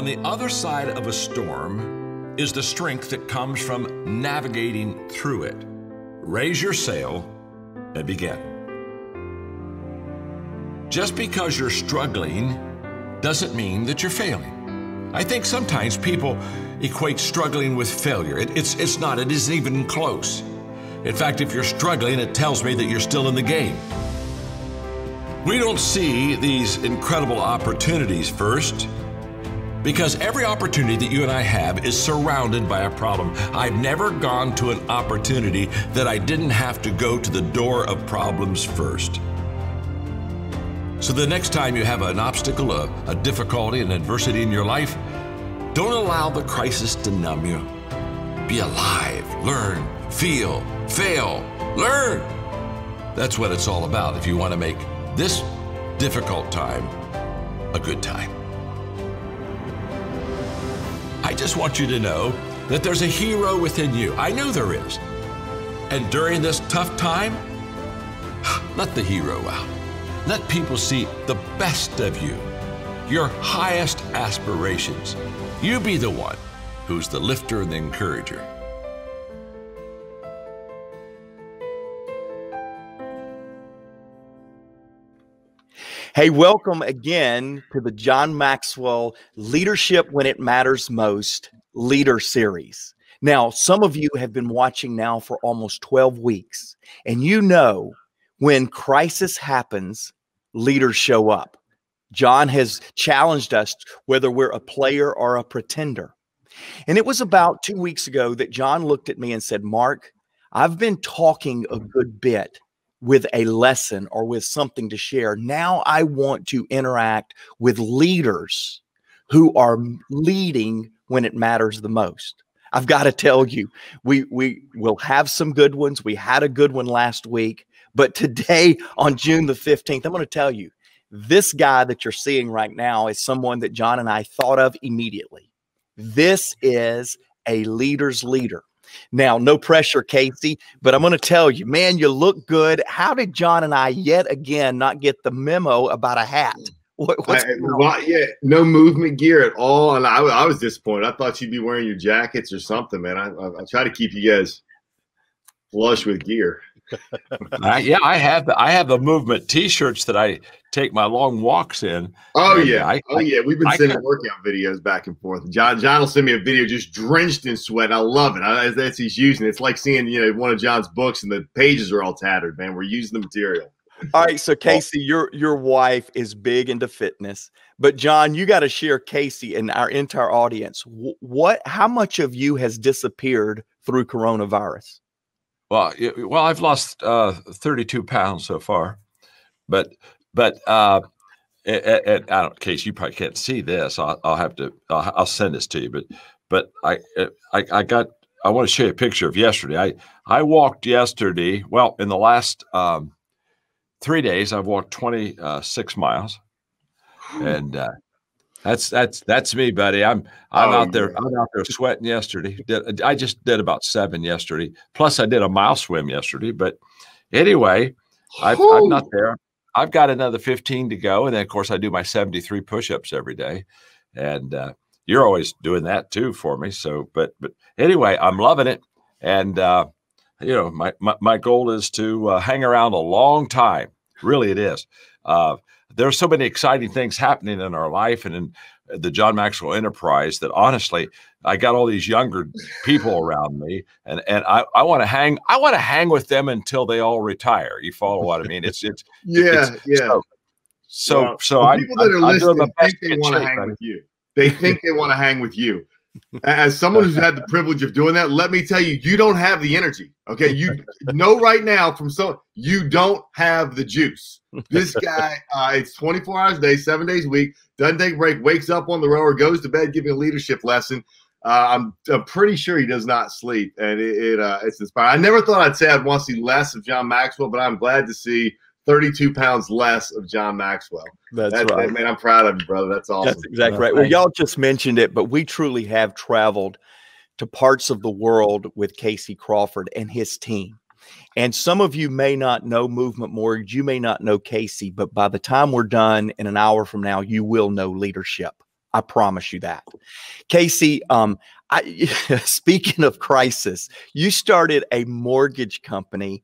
On the other side of a storm is the strength that comes from navigating through it. Raise your sail and begin. Just because you're struggling doesn't mean that you're failing. I think sometimes people equate struggling with failure. It's not. It isn't even close. In fact, if you're struggling, it tells me that you're still in the game. We don't see these incredible opportunities first because every opportunity that you and I have is surrounded by a problem. I've never gone to an opportunity that I didn't have to go to the door of problems first. So the next time you have an obstacle, a difficulty, an adversity in your life, don't allow the crisis to numb you. Be alive, learn, feel, fail, learn. That's what it's all about if you want to make this difficult time a good time. I just want you to know that there's a hero within you. I know there is. And during this tough time, let the hero out. Let people see the best of you, your highest aspirations. You be the one who's the lifter and the encourager. Hey, welcome again to the John Maxwell Leadership When It Matters Most Leader Series. Now, some of you have been watching now for almost 12 weeks, and you know when crisis happens, leaders show up. John has challenged us whether we're a player or a pretender. And it was about 2 weeks ago that John looked at me and said, Mark, I've been talking a good bit with a lesson or with something to share. Now I want to interact with leaders who are leading when it matters the most. I've got to tell you, we will have some good ones. We had a good one last week, but today on June the 15th, I'm going to tell you, this guy that you're seeing right now is someone that John and I thought of immediately. This is a leader's leader. Now, no pressure, Casey, but I'm going to tell you, man, you look good. How did John and I yet again not get the memo about a hat? Yeah, no movement gear at all. And I was disappointed. I thought you'd be wearing your jackets or something, man. I try to keep you guys flush with gear. Yeah, I have the movement T-shirts that I take my long walks in. Oh yeah, we've been sending workout videos back and forth. John will send me a video just drenched in sweat. I love it. That's he's using it. It's like seeing one of John's books and the pages are all tattered. Man, we're using the material. All right, so Casey, your wife is big into fitness, but John, you got to share Casey and our entire audience. How much of you has disappeared through coronavirus? Well, I've lost 32 pounds so far, but I don't. Case, you probably can't see this. I'll send this to you. But I want to show you a picture of yesterday. I walked yesterday. Well, in the last 3 days, I've walked 26 miles, and that's me, buddy. I'm out there. I'm out there sweating yesterday. I just did about 7 yesterday. Plus, I did a mile swim yesterday. But anyway, I'm not there. I've got another 15 to go, and then of course I do my 73 push-ups every day, and you're always doing that too for me. So, but anyway, I'm loving it, and my goal is to hang around a long time. Really, it is. There's so many exciting things happening in our life and in the John Maxwell enterprise that honestly, I got all these younger people around me and I want to hang with them until they all retire. You follow what I mean? So people that are listening think they want to hang with you. They think they want to hang with you. As someone who's had the privilege of doing that, let me tell you, you don't have the energy. Okay. You know right now you don't have the juice. This guy, it's 24 hours a day, 7 days a week, doesn't take a break, wakes up on the rower, goes to bed, giving a leadership lesson. I'm pretty sure he does not sleep, and it's inspiring. I never thought I'd say I'd want to see less of John Maxwell, but I'm glad to see 32 pounds less of John Maxwell. That's right. Man, I'm proud of you, brother. That's awesome. That's exactly right. Well, y'all just mentioned it, but we truly have traveled to parts of the world with Casey Crawford and his team. And some of you may not know Movement Mortgage. You may not know Casey, but by the time we're done in an hour from now, you will know leadership I promise you that. Casey, speaking of crisis, you started a mortgage company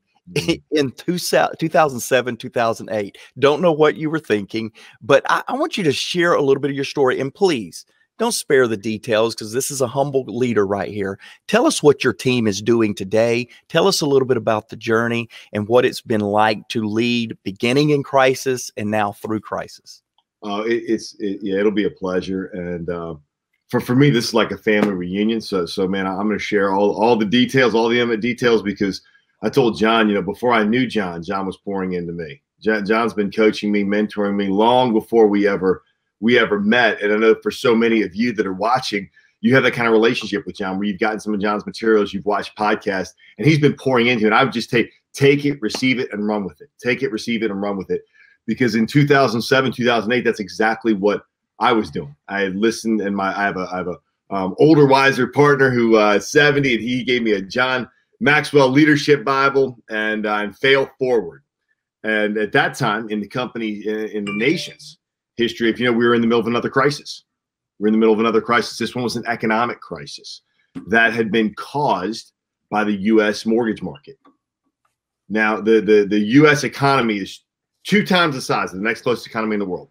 in 2007, 2008. Don't know what you were thinking, but I want you to share a little bit of your story. And please, don't spare the details, because this is a humble leader right here. Tell us what your team is doing today. Tell us a little bit about the journey and what it's been like to lead beginning in crisis and now through crisis. It'll be a pleasure. And for me, this is like a family reunion. So man, I'm going to share all the details, all the intimate details, because I told John, before I knew John was pouring into me. John's been coaching me, mentoring me long before we ever met. And I know for so many of you that are watching, you have that kind of relationship with John, where you've gotten some of John's materials, you've watched podcasts, and he's been pouring into it. And I would just take it, receive it, and run with it. Take it, receive it, and run with it. Because in 2007, 2008, that's exactly what I was doing. I had listened, and I have a older, wiser partner who is 70, and he gave me a John Maxwell Leadership Bible and Fail Forward. And at that time, in the company, in the nation's history, we were in the middle of another crisis. We're in the middle of another crisis. This one was an economic crisis that had been caused by the U.S. mortgage market. Now, the U.S. economy is 2 times the size of the next closest economy in the world.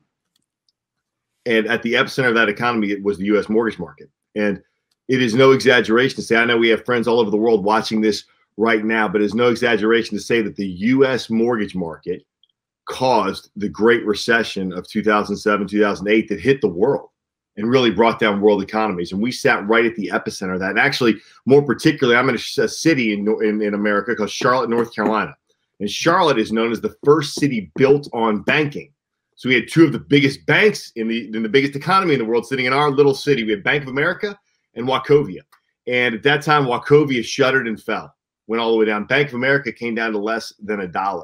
And at the epicenter of that economy, it was the U.S. mortgage market. And it is no exaggeration to say, I know we have friends all over the world watching this right now, but it's no exaggeration to say that the U.S. mortgage market caused the Great Recession of 2007, 2008 that hit the world and really brought down world economies. And we sat right at the epicenter of that. And actually, more particularly, I'm in a city in America called Charlotte, North Carolina. And Charlotte is known as the first city built on banking. So we had 2 of the biggest banks in the biggest economy in the world sitting in our little city. We had Bank of America and Wachovia. And at that time, Wachovia shuttered and fell, went all the way down. Bank of America came down to less than $1.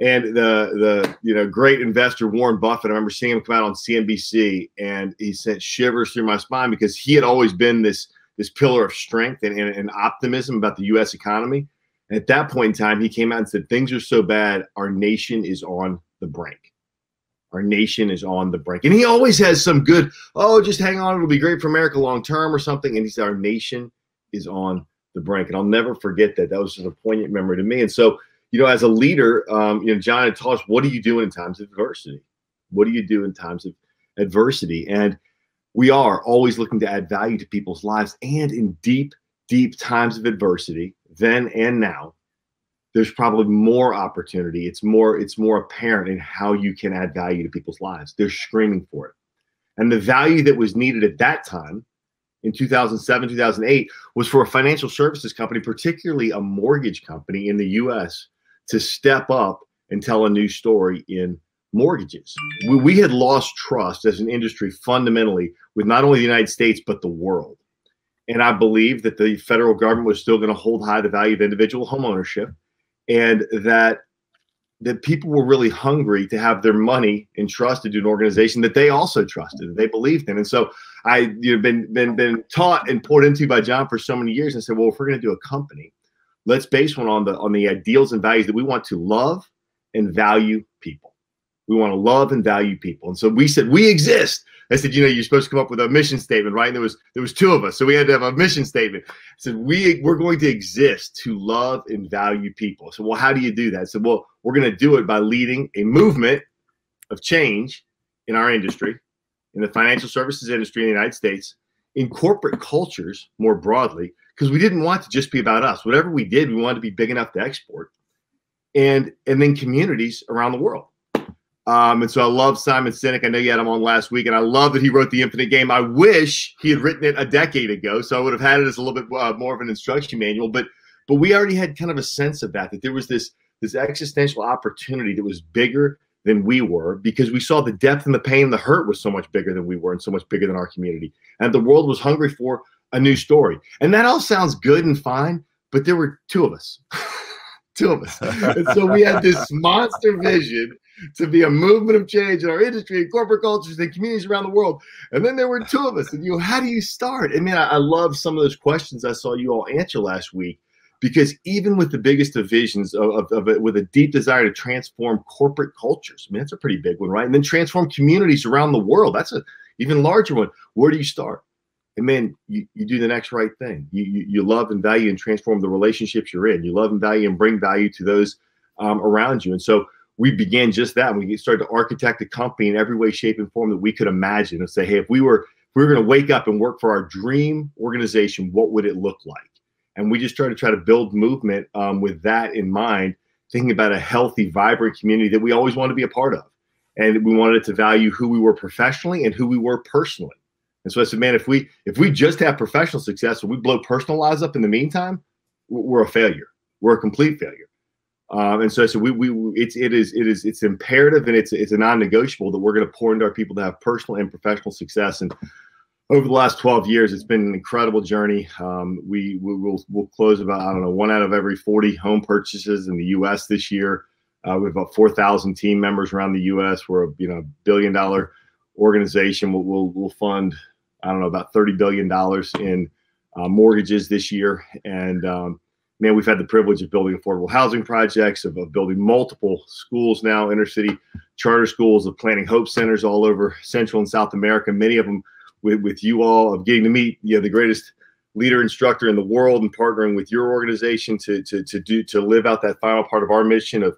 And the great investor Warren Buffett, I remember seeing him come out on CNBC, and he sent shivers through my spine, because he had always been this pillar of strength and optimism about the U.S. economy. And at that point in time, he came out and said, things are so bad, our nation is on the brink. Our nation is on the brink. And he always has some good, just hang on, it'll be great for America long term or something. And he said, our nation is on the brink. And I'll never forget that. That was just a poignant memory to me. And so, as a leader, John had taught us, what do you do in times of adversity? What do you do in times of adversity? And we are always looking to add value to people's lives. And in deep, deep times of adversity, then and now, there's probably more opportunity. It's more apparent in how you can add value to people's lives. They're screaming for it. And the value that was needed at that time in 2007, 2008 was for a financial services company, particularly a mortgage company in the U.S., to step up and tell a new story in mortgages. We had lost trust as an industry fundamentally with not only the United States, but the world. And I believe that the federal government was still going to hold high the value of individual home ownership, and that people were really hungry to have their money entrusted to an organization that they also trusted, that they believed in. And so I been taught and poured into by John for so many years, and said, well, if we're going to do a company, let's base one on the ideals and values that we want to love and value people. We want to love and value people. And so we said, we exist. I said, you're supposed to come up with a mission statement, right? And there was 2 of us, so we had to have a mission statement. I said, we're going to exist to love and value people. So, well, how do you do that? I said, well, we're going to do it by leading a movement of change in our industry, in the financial services industry in the United States, in corporate cultures more broadly, because we didn't want to just be about us. Whatever we did, we wanted to be big enough to export, and then communities around the world. And so I love Simon Sinek. I know you had him on last week, and I love that he wrote The Infinite Game. I wish he had written it a decade ago, so I would have had it as a little bit more of an instruction manual. But we already had kind of a sense of that there was this existential opportunity that was bigger than we were, because we saw the depth and the pain and the hurt was so much bigger than we were and so much bigger than our community. And the world was hungry for a new story. And that all sounds good and fine, but there were 2 of us. 2 of us. And so we had this monster vision to be a movement of change in our industry and corporate cultures and communities around the world. And then there were 2 of us. And how do you start? I mean, I love some of those questions I saw you all answer last week, because even with the biggest of visions with a deep desire to transform corporate cultures, I mean, that's a pretty big one, right? And then transform communities around the world. That's even larger one. Where do you start? And man, you do the next right thing. You love and value and transform the relationships you're in. You love and value and bring value to those around you. And so we began just that. And we started to architect a company in every way, shape, and form that we could imagine and say, hey, if we were going to wake up and work for our dream organization, what would it look like? And we just started to try to build movement with that in mind, thinking about a healthy, vibrant community that we always wanted to be a part of. And we wanted to value who we were professionally and who we were personally. And so I said, man, if we just have professional success and we blow personal lives up in the meantime, we're a failure. We're a complete failure. And so I said, it's imperative and it's a non-negotiable that we're going to pour into our people to have personal and professional success. And over the last 12 years, it's been an incredible journey. We'll close about, I don't know, 1 out of every 40 home purchases in the U.S. this year. We have about 4,000 team members around the U.S. We're a $1 billion organization. We'll fund, I don't know, about $30 billion in mortgages this year. And man, we've had the privilege of building affordable housing projects, of building multiple schools now, inner city charter schools, of planting hope centers all over Central and South America. Many of them with you all, of getting to meet the greatest leader instructor in the world, and partnering with your organization to live out that final part of our mission of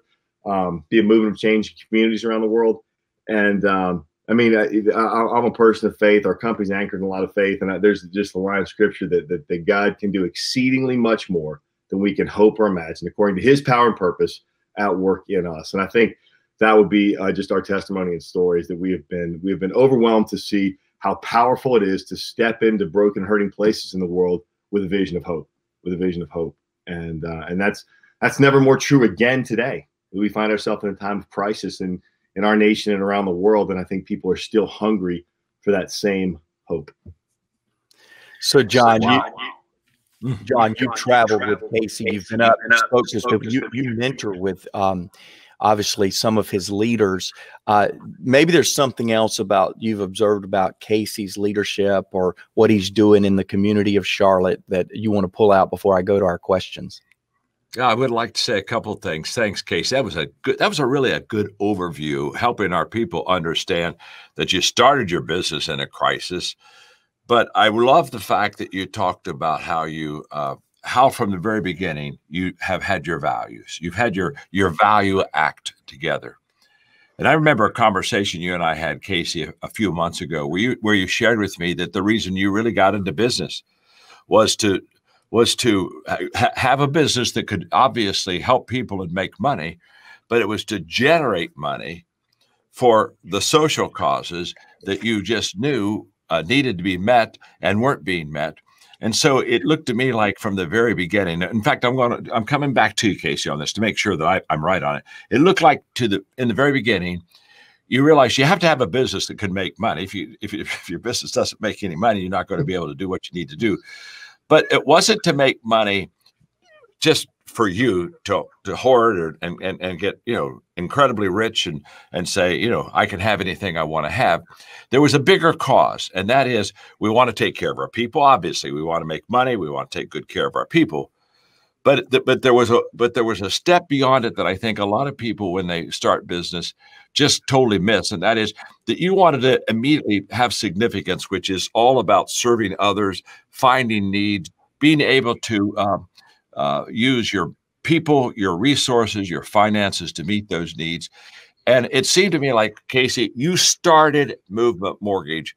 be a movement of change in communities around the world. And I mean, I'm a person of faith. Our company's anchored in a lot of faith, and there's just a line of scripture that God can do exceedingly much more than we can hope or imagine, according to His power and purpose at work in us. And I think that would be just our testimony and stories that we have been overwhelmed to see how powerful it is to step into broken, hurting places in the world with a vision of hope, and that's never more true again today. We find ourselves in a time of crisis in our nation and around the world, and I think people are still hungry for that same hope. So, John, you traveled with Casey. You've been up and spoke to people. You mentor with obviously some of his leaders. Maybe there's something else about you've observed about Casey's leadership or what he's doing in the community of Charlotte that you want to pull out before I go to our questions. Yeah, I would like to say a couple of things. Thanks, Casey. That was really a good overview, helping our people understand that you started your business in a crisis. But I love the fact that you talked about how from the very beginning you have had your values. You've had your value act together. And I remember a conversation you and I had, Casey, a few months ago, where you shared with me that the reason you really got into business was to have a business that could obviously help people and make money, but it was to generate money for the social causes that you just knew needed to be met and weren't being met. And so it looked to me like from the very beginning, in fact, I'm coming back to you, Casey, on this to make sure that I'm right on it. It looked like in the very beginning, you realize you have to have a business that can make money. If your business doesn't make any money, you're not going to be able to do what you need to do. But it wasn't to make money just for you to hoard and get, incredibly rich and say, I can have anything I want to have. There was a bigger cause, and that is we want to take care of our people. Obviously, we want to make money. We want to take good care of our people. But there was a step beyond it that I think a lot of people, when they start business, just totally miss, and that is that you wanted to immediately have significance, which is all about serving others, finding needs, being able to use your people, your resources, your finances to meet those needs. And it seemed to me like, Casey, you started Movement Mortgage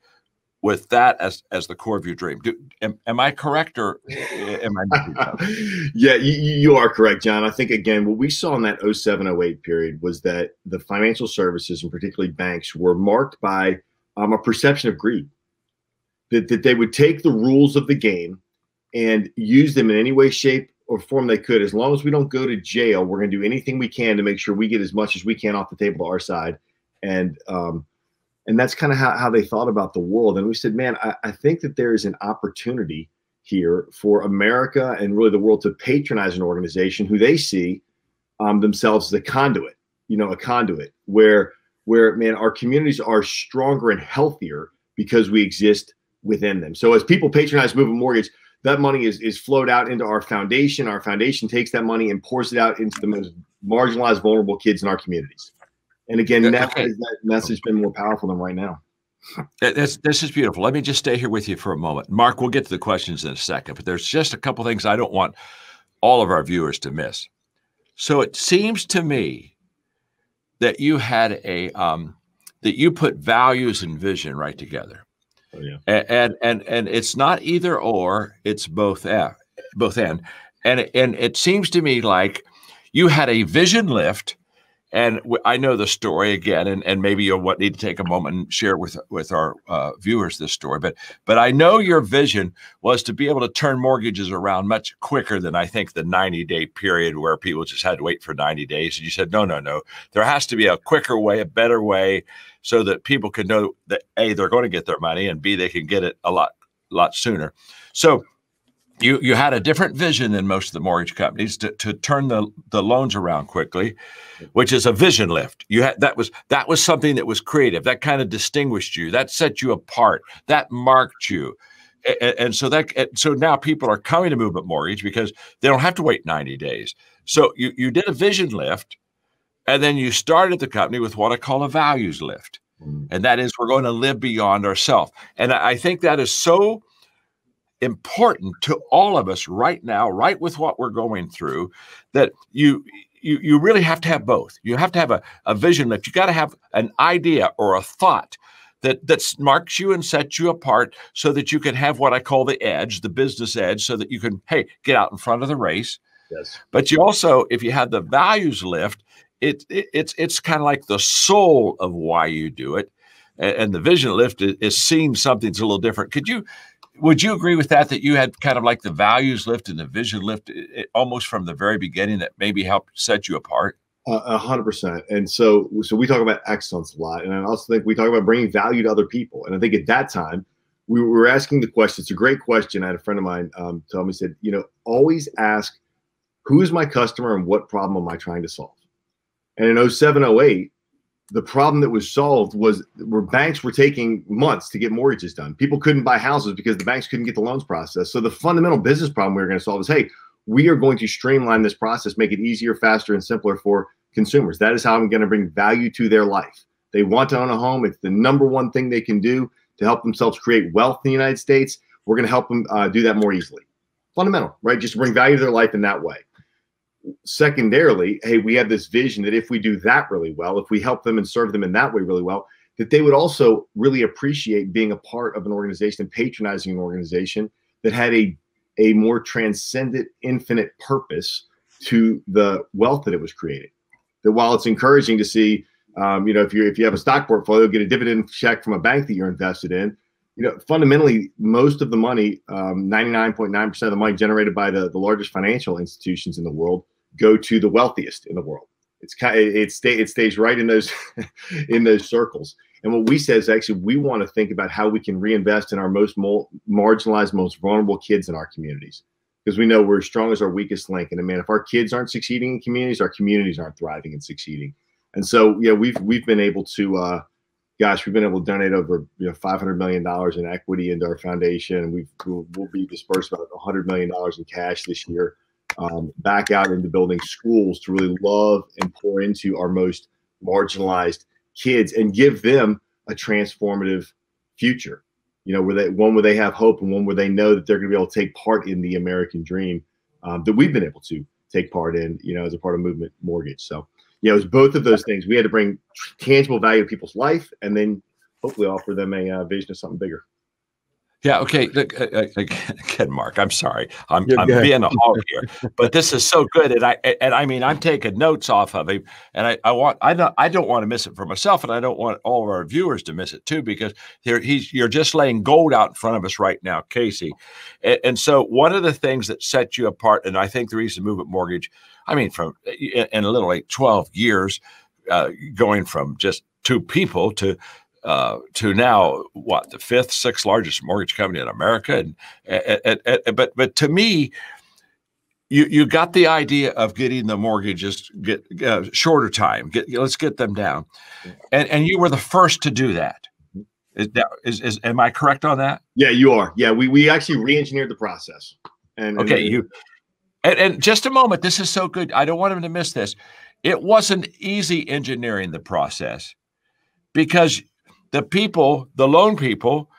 with that as the core of your dream. Am I correct, or am I not? Yeah, you are correct, John. I think, again, what we saw in that 07-08 period was that the financial services, and particularly banks, were marked by a perception of greed, that they would take the rules of the game and use them in any way, shape, or form they could. As long as we don't go to jail, we're going to do anything we can to make sure we get as much as we can off the table to our side. And that's kind of how they thought about the world. And we said, man, I think that there is an opportunity here for America and really the world to patronize an organization who they see themselves as a conduit, where man, our communities are stronger and healthier because we exist within them. So as people patronize Movement Mortgage, that money is flowed out into our foundation. Our foundation takes that money and pours it out into the most marginalized, vulnerable kids in our communities. And again, that message been more powerful than right now. This is beautiful. Let me just stay here with you for a moment. Mark, we'll get to the questions in a second, but there's just a couple things I don't want all of our viewers to miss. So it seems to me that you had that you put values and vision right together. Oh, yeah. And it's not either or, it's both and. And it seems to me like you had a vision lift. And I know the story again, and maybe you'll need to take a moment and share with our viewers this story. But I know your vision was to be able to turn mortgages around much quicker than I think the 90-day period where people just had to wait for 90 days. And you said, no. There has to be a quicker way, a better way, so that people can know that A, they're going to get their money, and B, they can get it a lot sooner. So you had a different vision than most of the mortgage companies to turn the loans around quickly, which is a vision lift. You had that was something that was creative. That kind of distinguished you. That set you apart. That marked you. And so now people are coming to Movement Mortgage because they don't have to wait 90 days. So you did a vision lift, and then you started the company with what I call a values lift. And that is, we're going to live beyond ourselves. And I think that is so important to all of us right now, right with what we're going through, that you really have to have both. You have to have a vision lift. You got to have an idea or a thought that marks you and sets you apart, so that you can have what I call the edge, the business edge, so that you can, hey, get out in front of the race. Yes. But you also, if you have the values lift, it's kind of like the soul of why you do it. And the vision lift is seeing something that's a little different. Would you agree with that you had kind of like the values lift and the vision lift almost from the very beginning that maybe helped set you apart? 100%. And so we talk about excellence a lot. And I also think we talk about bringing value to other people. And I think at that time, we were asking the question. It's a great question. I had a friend of mine tell me, said, always ask, who is my customer and what problem am I trying to solve? And in 07, 08, the problem that was solved was where banks were taking months to get mortgages done. People couldn't buy houses because the banks couldn't get the loans processed. So the fundamental business problem we were going to solve is, hey, we are going to streamline this process, make it easier, faster, and simpler for consumers. That is how I'm going to bring value to their life. They want to own a home. It's the number one thing they can do to help themselves create wealth in the United States. We're going to help them do that more easily. Fundamental, right? Just bring value to their life in that way. Secondarily, hey, we have this vision that if we do that really well, if we help them and serve them in that way really well, that they would also really appreciate being a part of an organization and patronizing an organization that had a more transcendent, infinite purpose to the wealth that it was creating. That while it's encouraging to see, if you have a stock portfolio, get a dividend check from a bank that you're invested in, fundamentally, most of the money, 99.9% of the money generated by the largest financial institutions in the world, go to the wealthiest in the world. It stays right in those in those circles. And what we say is actually we want to think about how we can reinvest in our most marginalized, most vulnerable kids in our communities, because we know we're as strong as our weakest link. And man, if our kids aren't succeeding in communities, our communities aren't thriving and succeeding. And so we've been able to. We've been able to donate over $500 million in equity into our foundation. We'll be dispersed about $100 million in cash this year, back out into building schools to really love and pour into our most marginalized kids and give them a transformative future. Where they have hope, and one where they know that they're going to be able to take part in the American dream that we've been able to take part in, as a part of Movement Mortgage. So. It was both of those things. We had to bring tangible value to people's life, and then hopefully offer them a vision of something bigger. Yeah. Okay. Look, again, Mark, I'm sorry. I'm being a hog here, but this is so good. And I mean, I'm taking notes off of him, and I don't want to miss it for myself, and I don't want all of our viewers to miss it too, because you're just laying gold out in front of us right now, Casey. And so one of the things that set you apart, and I think the reason Movement Mortgage, I mean, in a little like 12 years, going from just two people to now, the fifth, sixth largest mortgage company in America. But to me, you got the idea of getting the mortgages shorter time. Let's get them down, and you were the first to do that. Am I correct on that? Yeah, you are. Yeah, we actually re-engineered the process. And just a moment. This is so good. I don't want him to miss this. It wasn't easy engineering the process, because the loan people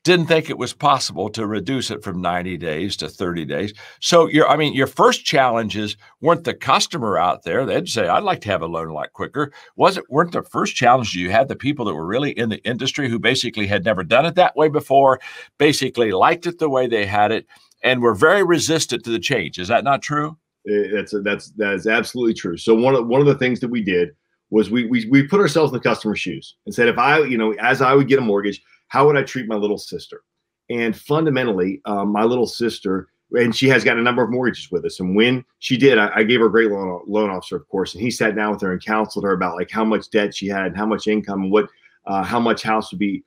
didn't think it was possible to reduce it from 90 days to 30 days. So your first challenges weren't the customer out there. They'd say, I'd like to have a loan a lot quicker. Weren't the first challenges you had the people that were really in the industry who basically had never done it that way before, basically liked it the way they had it, and were very resistant to the change. Is that not true? That is absolutely true. So one of the things that we did was we put ourselves in the customer's shoes and said, if I, as I would get a mortgage, how would I treat my little sister? And fundamentally, my little sister, and she has got a number of mortgages with us. And when she did, I gave her a great loan officer, of course, and he sat down with her and counseled her about like how much debt she had, and how much income, and how much house would be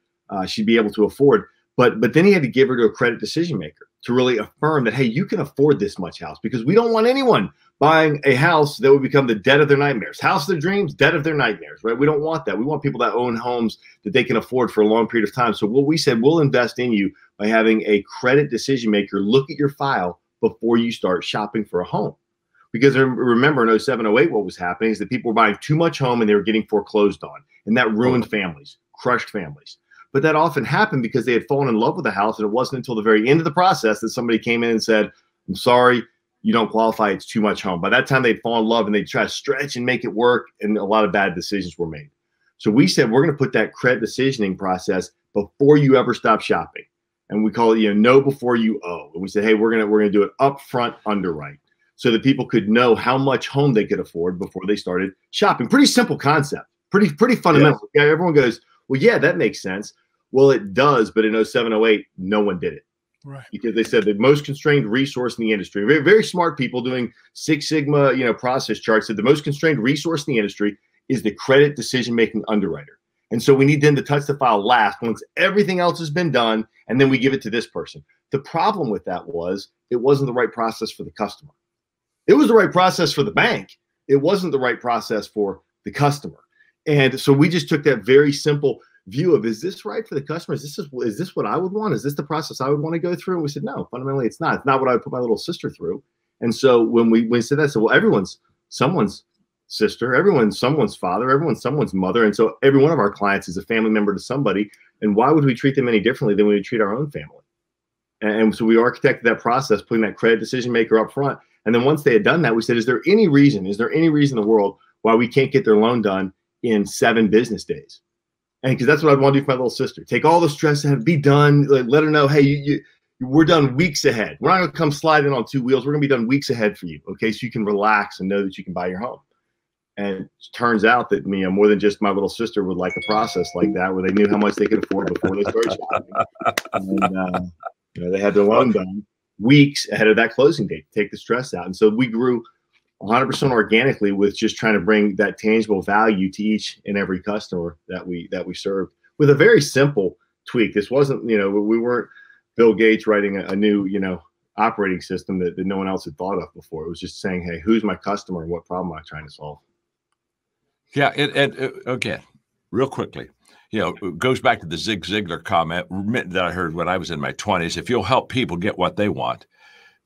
she'd be able to afford. But then he had to give her to a credit decision maker to really affirm that, hey, you can afford this much house, because we don't want anyone buying a house that would become the debt of their nightmares. House of their dreams, debt of their nightmares, right? We don't want that. We want people that own homes that they can afford for a long period of time. So what we said, we'll invest in you by having a credit decision maker look at your file before you start shopping for a home. Because remember in 07, 08, what was happening is that people were buying too much home and they were getting foreclosed on. And that ruined families, crushed families. But that often happened because they had fallen in love with the house, and it wasn't until the very end of the process that somebody came in and said, I'm sorry, you don't qualify, it's too much home. By that time, they'd fall in love and they'd try to stretch and make it work, and a lot of bad decisions were made. So we said, we're going to put that credit decisioning process before you ever stop shopping. And we call it, know before you owe. And we said, hey, we're going to do an upfront underwrite so that people could know how much home they could afford before they started shopping. Pretty simple concept, pretty fundamental. Yeah, everyone goes, well, yeah, that makes sense. Well, it does, but in 07, 08, no one did it. Right. Because they said the most constrained resource in the industry, very, very smart people doing Six Sigma, process charts, said the most constrained resource in the industry is the credit decision-making underwriter. And so we need them to touch the file last once everything else has been done, and then we give it to this person. The problem with that was it wasn't the right process for the customer. It was the right process for the bank. It wasn't the right process for the customer. And so we just took that very simple view of, is this right for the customer? Is this what I would want? Is this the process I would want to go through? And we said, no, fundamentally it's not. It's not what I would put my little sister through. And so when we said that, I said, well, everyone's someone's sister, everyone's someone's father, everyone's someone's mother. And so every one of our clients is a family member to somebody. And why would we treat them any differently than we would treat our own family? And so we architected that process, putting that credit decision maker up front. And then once they had done that, we said, is there any reason in the world why we can't get their loan done in 7 business days? And because that's what I'd want to do for my little sister. Take all the stress and be done. Let her know, hey, we're done weeks ahead. We're not going to come sliding on 2 wheels. We're going to be done weeks ahead for you, okay? So you can relax and know that you can buy your home. And it turns out that more than just my little sister would like a process like that, where they knew how much they could afford before they started shopping. And they had their loan done weeks ahead of that closing date to take the stress out. And so we grew 100% organically with just trying to bring that tangible value to each and every customer that we served with a very simple tweak. This wasn't, we weren't Bill Gates writing a new, operating system that no one else had thought of before. It was just saying, hey, who's my customer and what problem am I trying to solve? Yeah. Again, real quickly, it goes back to the Zig Ziglar comment that I heard when I was in my 20s. If you'll help people get what they want,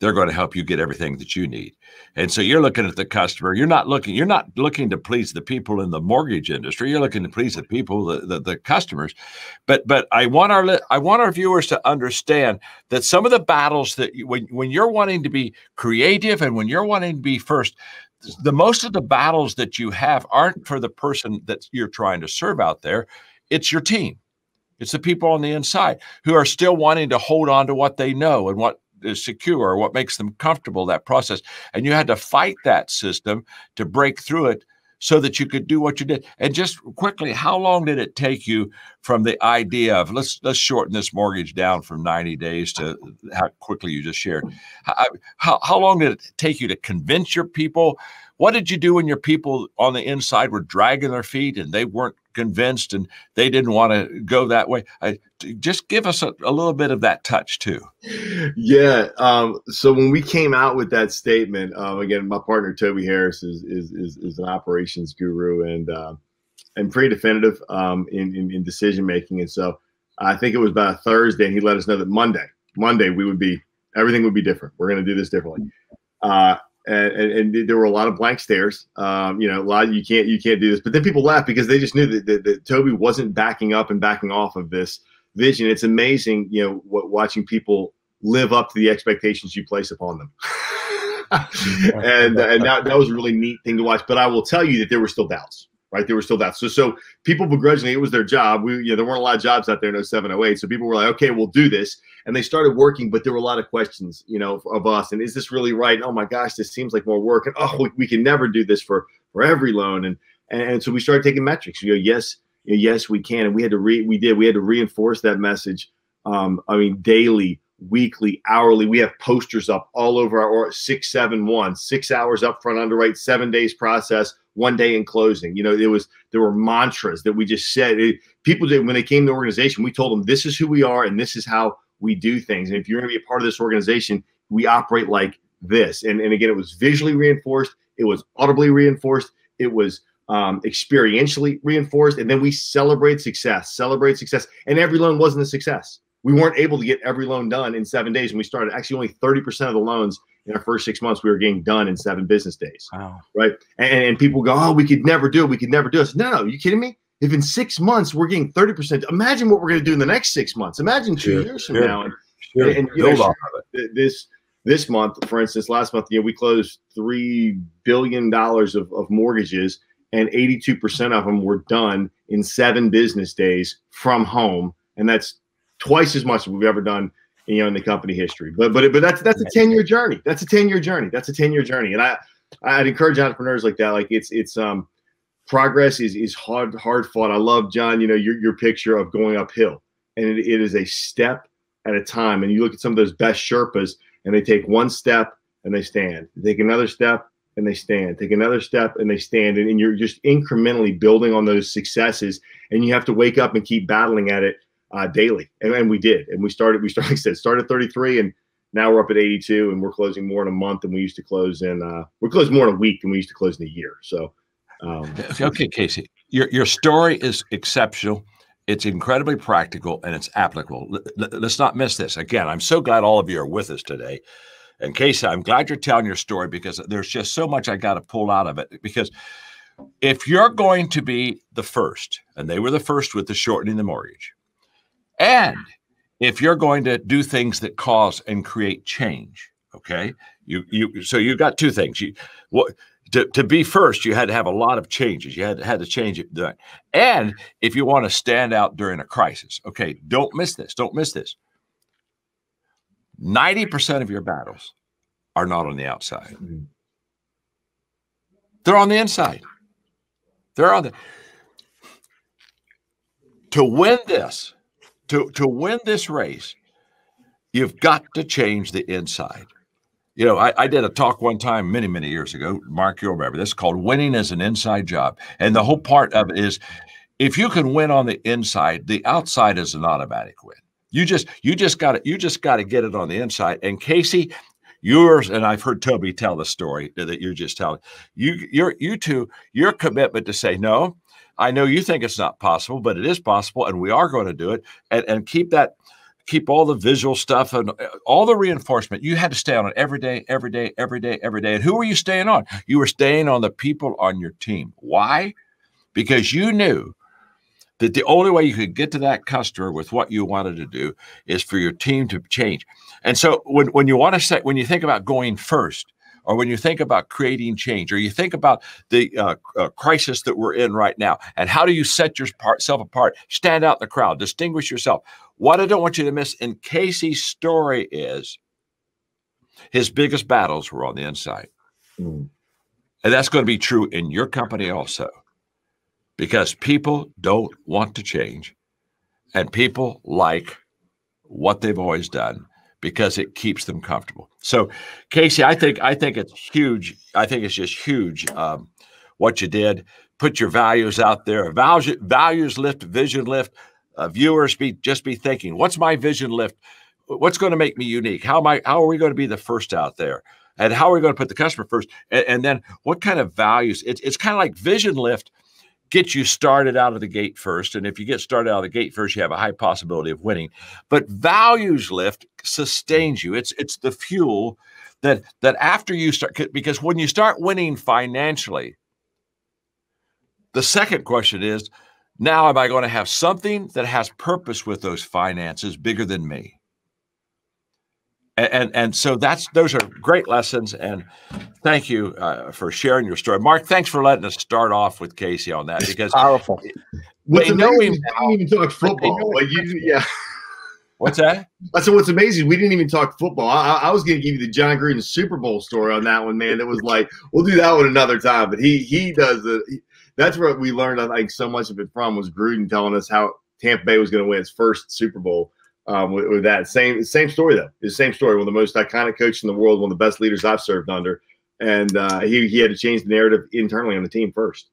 they're going to help you get everything that you need. And so you're looking at the customer. You're not looking to please the people in the mortgage industry. You're looking to please the people, the customers. But I want our viewers to understand that some of the battles that when you're wanting to be creative and when you're wanting to be first, the most of the battles that you have aren't for the person that you're trying to serve out there. It's your team. It's the people on the inside who are still wanting to hold on to what they know and what is secure, or what makes them comfortable, that process. And you had to fight that system to break through it so that you could do what you did. And just quickly, how long did it take you from the idea of let's shorten this mortgage down from 90 days to how quickly you just shared? How long did it take you to convince your people? What did you do when your people on the inside were dragging their feet and they weren't convinced and they didn't want to go that way? Just give us a little bit of that touch too. Yeah. So when we came out with that statement, again, my partner Toby Harris is an operations guru and pretty definitive in decision making. And so I think it was about a Thursday, and he let us know that Monday everything would be different. We're going to do this differently. and there were a lot of blank stares. You know, a lot of, you can't do this. But then people laughed because they just knew that Toby wasn't backing up and backing off of this vision. It's amazing, you know, watching people live up to the expectations you place upon them. and that was a really neat thing to watch. But I will tell you that there were still doubts. Right, there were still doubts. So people begrudgingly, it was their job. There weren't a lot of jobs out there in 07, 08. So people were like, okay, we'll do this. And they started working, but there were a lot of questions, you know, of us. And is this really right? And, oh my gosh, this seems like more work. And we can never do this for every loan. And so we started taking metrics. Yes, we can. And we had to reinforce that message. I mean, daily, weekly, hourly. We have posters up all over our 6-7-1, 6 hours upfront underwrite, 7 days process, 1 day in closing. You know, there were mantras that we just said. People did when they came to the organization. We told them this is who we are and this is how we do things. And if you're going to be a part of this organization, we operate like this. And again, it was visually reinforced. It was audibly reinforced. It was experientially reinforced. And then we celebrate success. And every loan wasn't a success. We weren't able to get every loan done in 7 days. And we started actually only 30% of the loans in our first 6 months we were getting done in 7 business days. Wow. Right. And people go, oh, we could never do it. We could never do it. No, are you kidding me? If in 6 months we're getting 30%, imagine what we're going to do in the next 6 months. Imagine 2 years from now. And you know, this month, for instance, last month, we closed $3 billion of mortgages, and 82% of them were done in 7 business days from home. And that's twice as much as we've ever done, in the company history. But that's a 10-year journey. That's a 10-year journey. And I'd encourage entrepreneurs like that. Like it's progress is hard fought. I love, John, your picture of going uphill, and it is a step at a time. And you look at some of those best Sherpas, and they take one step and they stand, they take another step and they stand, take another step and they stand. And you're just incrementally building on those successes, and you have to wake up and keep battling at it daily. And we did. And we started, like I said, started 33, and now we're up at 82, and we're closing more in a month than we used to close in, we're closing more in a week than we used to close in a year. So, okay, Casey, your story is exceptional. It's incredibly practical and it's applicable. Let's not miss this. Again, I'm so glad all of you are with us today. And Casey, I'm glad you're telling your story, because there's just so much I got to pull out of it. Because if you're going to be the first, and they were the first with the shortening the mortgage, and if you're going to do things that cause and create change, okay, so you got two things. To be first, you had to have a lot of changes. You had to change it. And if you want to stand out during a crisis, okay, don't miss this. Don't miss this. 90% of your battles are not on the outside. They're on the inside. They're on the. To win this, to win this race, you've got to change the inside. I did a talk one time many years ago. Mark, you'll remember this, called "Winning is an Inside Job." And the whole part of it is, if you can win on the inside, the outside is an automatic win. You just got to get it on the inside. And Casey, yours, and I've heard Toby tell the story that you're just telling. Your commitment to say, no, I know you think it's not possible, but it is possible, and we are going to do it. And keep all the visual stuff and all the reinforcement. You had to stay on it every day. And who were you staying on? You were staying on the people on your team. Why? Because you knew that the only way you could get to that customer with what you wanted to do is for your team to change. And so when you think about going first, or when you think about creating change, or you think about the crisis that we're in right now, and how do you set yourself apart, stand out in the crowd, distinguish yourself? What I don't want you to miss in Casey's story is his biggest battles were on the inside. And that's going to be true in your company also, because people don't want to change, and people like what they've always done, because it keeps them comfortable. So, Casey, I think it's huge. I think it's just huge what you did. Put your values out there. Values lift, vision lift. Viewers be thinking, what's my vision lift? What's going to make me unique? How are we going to be the first out there? And how are we going to put the customer first? And then what kind of values? It's kind of like vision lift gets you started out of the gate first. And if you get started out of the gate first, you have a high possibility of winning. But values lift sustains you. It's the fuel that after you start, because when you start winning financially, the second question is, now am I going to have something that has purpose with those finances bigger than me? And so those are great lessons. And thank you for sharing your story, Mark. Thanks for letting us start off with Casey on that, because powerful. What's amazing is we didn't even talk football. Yeah. What's that? I said, what's amazing, we didn't even talk football. I was going to give you the John Gruden Super Bowl story on that one, man. It was like, we'll do that one another time. But he does that's what we learned, I think, so much of it from was Gruden telling us how Tampa Bay was going to win its first Super Bowl. With that same story, though. It's the same story. One of the most iconic coaches in the world, one of the best leaders I've served under. And he had to change the narrative internally on the team first.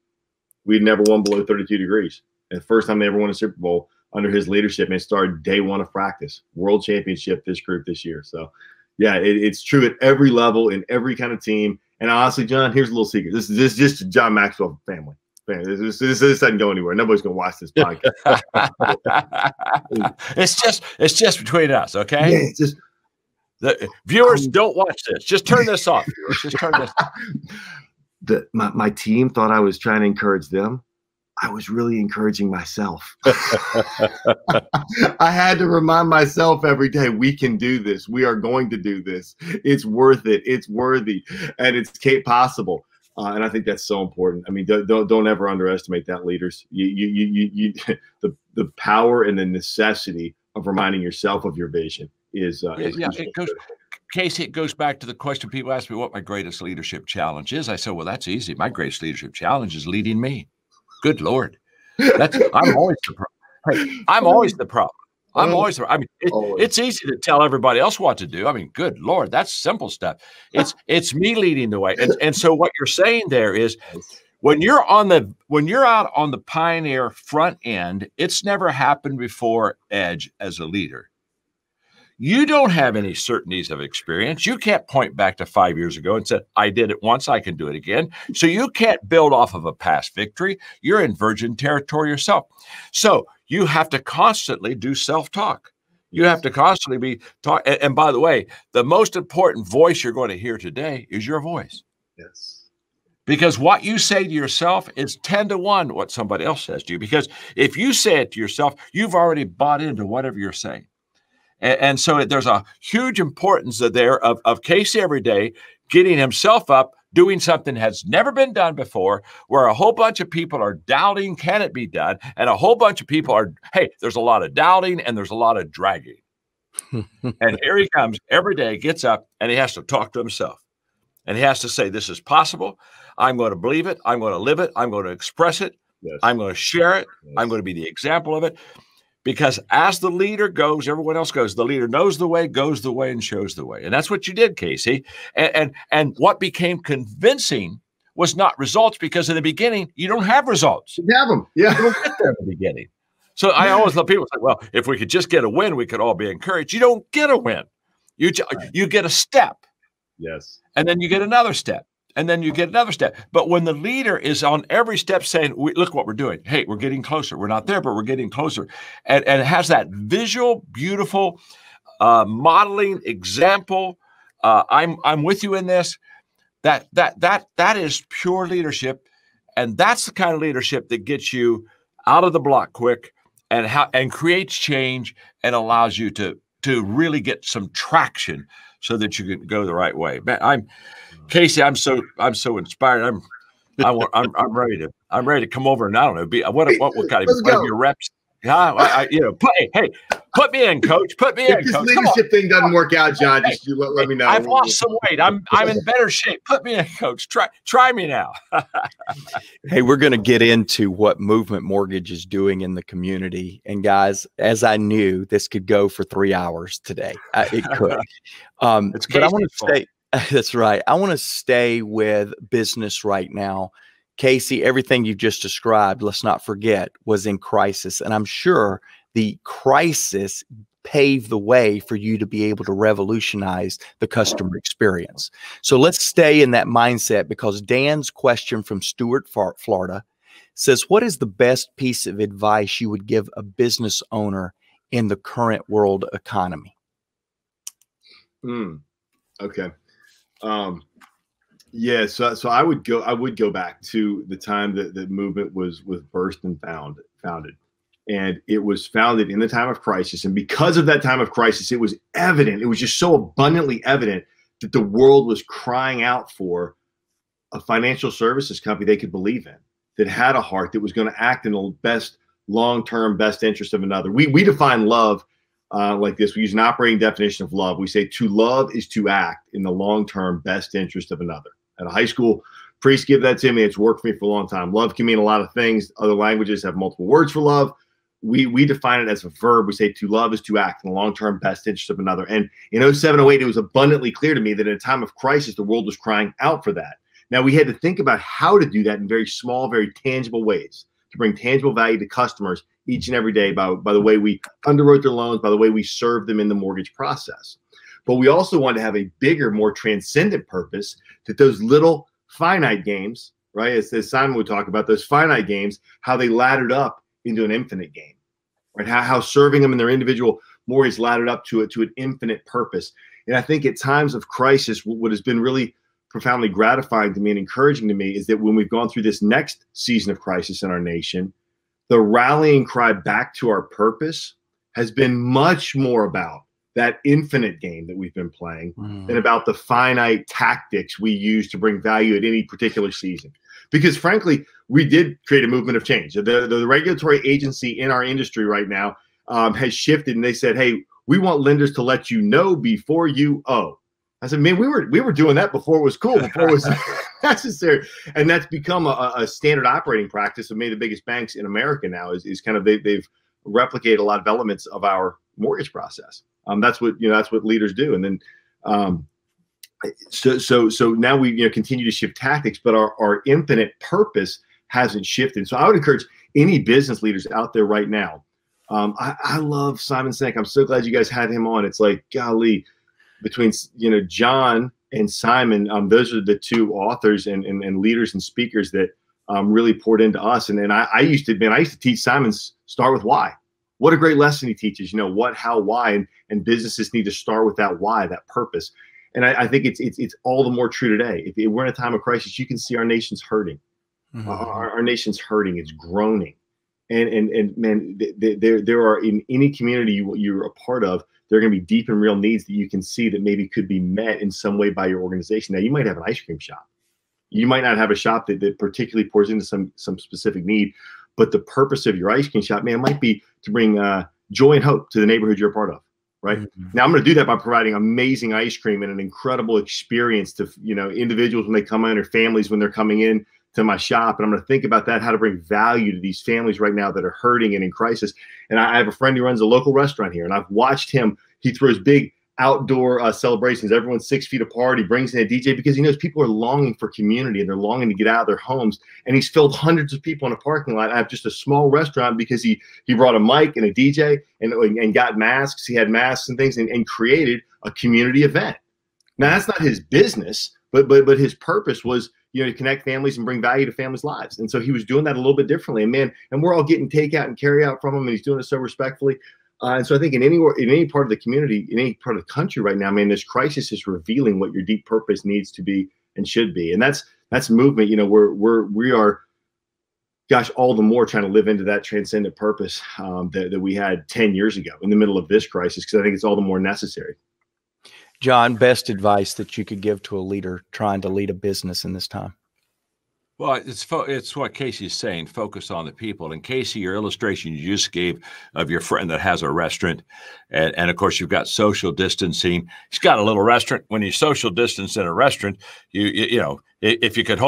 We'd never won below 32 degrees. And the first time they ever won a Super Bowl under his leadership, and it started day one of practice. World championship, this group this year. So, yeah, it's true at every level, in every kind of team. And honestly, John, here's a little secret. This is just John Maxwell family. This doesn't go anywhere. Nobody's gonna watch this podcast. It's just between us, okay? Yeah, it's just the viewers don't watch this. Just turn this off. Viewers. Just turn this. My team thought I was trying to encourage them. I was really encouraging myself. I had to remind myself every day, we can do this. We are going to do this. It's worth it. It's worthy, and it's possible. And I think that's so important. I mean, don't ever underestimate that, leaders. The power and the necessity of reminding yourself of your vision is Casey, it goes back to the question people ask me what my greatest leadership challenge is. I said, well, that's easy. My greatest leadership challenge is leading me. Good Lord. I'm always the problem. Hey, I'm always the problem. It's easy to tell everybody else what to do. I mean, good Lord, that's simple stuff. It's me leading the way. And so what you're saying there is when you're out on the Pioneer front end, it's never happened before, Edge, as a leader. You don't have any certainties of experience. You can't point back to 5 years ago and say, I did it once, I can do it again. So you can't build off of a past victory. You're in virgin territory yourself. So you have to constantly do self-talk. You have to constantly be talk. And by the way, the most important voice you're going to hear today is your voice. Yes. Because what you say to yourself is 10 to 1 what somebody else says to you. Because if you say it to yourself, you've already bought into whatever you're saying. And so there's a huge importance there of Casey every day getting himself up, doing something has never been done before, where a whole bunch of people are doubting, can it be done? And a whole bunch of people are, hey, there's a lot of doubting and there's a lot of dragging. And here he comes every day, gets up, and he has to talk to himself. And he has to say, this is possible. I'm going to believe it. I'm going to live it. I'm going to express it. Yes. I'm going to share it. Yes. I'm going to be the example of it. Because as the leader goes, everyone else goes. The leader knows the way, goes the way, and shows the way. And that's what you did, Casey. And what became convincing was not results, because in the beginning, you don't have results. You have them. Yeah. You don't get there in the beginning. So I always love people say, well, if we could just get a win, we could all be encouraged. You don't get a win. You get a step. Yes. And then you get another step. And then you get another step. But when the leader is on every step saying, look what we're doing. Hey, we're getting closer. We're not there, but we're getting closer. And it has that visual, beautiful modeling example. I'm with you in this. That is pure leadership. And that's the kind of leadership that gets you out of the block quick and creates change and allows you to really get some traction so that you can go the right way. Man, Casey, I'm so inspired. I'm ready to come over and I don't know, what kind of one of your reps? Put me in, coach. Put me in, coach. If this leadership thing doesn't work out, John, just let me know. I've lost some weight. I'm in better shape. Put me in, coach. Try me now. Hey, we're going to get into what Movement Mortgage is doing in the community. And guys, as I knew, this could go for 3 hours today. It could. But I want to stay. That's right. I want to stay with business right now. Casey, everything you just described, let's not forget, was in crisis. And I'm sure the crisis paved the way for you to be able to revolutionize the customer experience. So let's stay in that mindset, because Dan's question from Stuart, Florida says, what is the best piece of advice you would give a business owner in the current world economy? Okay. Yeah, so I would go back to the time that the movement was birthed and founded. And it was founded in the time of crisis. And because of that time of crisis, it was evident, it was just so abundantly evident that the world was crying out for a financial services company they could believe in, that had a heart, that was going to act in the best long-term best interest of another. We define love like this. We use an operating definition of love. We say to love is to act in the long-term best interest of another. At a high school, priests give that to me. It's worked for me for a long time. Love can mean a lot of things. Other languages have multiple words for love. We define it as a verb. We say to love is to act in the long-term best interest of another. And in 07, 08, it was abundantly clear to me that in a time of crisis, the world was crying out for that. Now, we had to think about how to do that in very small, very tangible ways to bring tangible value to customers each and every day by the way we underwrote their loans, by the way we served them in the mortgage process. But we also wanted to have a bigger, more transcendent purpose that those little finite games, right, as Simon would talk about, those finite games, how they laddered up into an infinite game, right? How serving them in their individual mortgage laddered up to an infinite purpose. And I think at times of crisis, what has been really profoundly gratifying to me and encouraging to me is that when we've gone through this next season of crisis in our nation, the rallying cry back to our purpose has been much more about that infinite game that we've been playing than about the finite tactics we use to bring value at any particular season. Because frankly, we did create a movement of change. The regulatory agency in our industry right now has shifted, and they said, hey, we want lenders to let you know before you owe. I said, man, we were doing that before it was cool, before it was necessary. And that's become a standard operating practice of many of the biggest banks in America now is kind of they've replicated a lot of elements of our mortgage process. That's what leaders do. And then so now we continue to shift tactics, but our infinite purpose hasn't shifted. So I would encourage any business leaders out there right now. I love Simon Sinek. I'm so glad you guys had him on. It's like, golly, between John and Simon, those are the two authors and leaders and speakers that really poured into us. And I used to teach Simon's Start With Why. What a great lesson he teaches, what, how, why, and businesses need to start with that why, that purpose. And I think it's all the more true today. If we're in a time of crisis, you can see our nation's hurting. Mm-hmm. Our nation's hurting. It's groaning. And man, there are in any community you're a part of, there are going to be deep and real needs that you can see that maybe could be met in some way by your organization. Now, you might have an ice cream shop. You might not have a shop that particularly pours into some specific need, but the purpose of your ice cream shop, man, might be to bring joy and hope to the neighborhood you're a part of, right? Mm-hmm. Now, I'm going to do that by providing amazing ice cream and an incredible experience to individuals when they come in or families when they're coming in to my shop. And I'm going to think about that, how to bring value to these families right now that are hurting and in crisis. And I have a friend who runs a local restaurant here, and I've watched him. He throws big outdoor celebrations. Everyone's 6 feet apart. He brings in a DJ because he knows people are longing for community and they're longing to get out of their homes. And he's filled hundreds of people in a parking lot. I have just a small restaurant because he brought a mic and a DJ and got masks. He had masks and things and created a community event. Now, that's not his business, but his purpose was to connect families and bring value to families' lives. And so he was doing that a little bit differently. And we're all getting takeout and carry out from him, and he's doing it so respectfully. And so I think in any part of the community, in any part of the country right now, man, this crisis is revealing what your deep purpose needs to be and should be. And that's movement. We are, gosh, all the more trying to live into that transcendent purpose that we had 10 years ago in the middle of this crisis, because I think it's all the more necessary. John, best advice that you could give to a leader trying to lead a business in this time? Well, it's what Casey's saying, focus on the people. And Casey, your illustration you just gave of your friend that has a restaurant, and of course you've got social distancing. He's got a little restaurant. When you social distance in a restaurant, if you could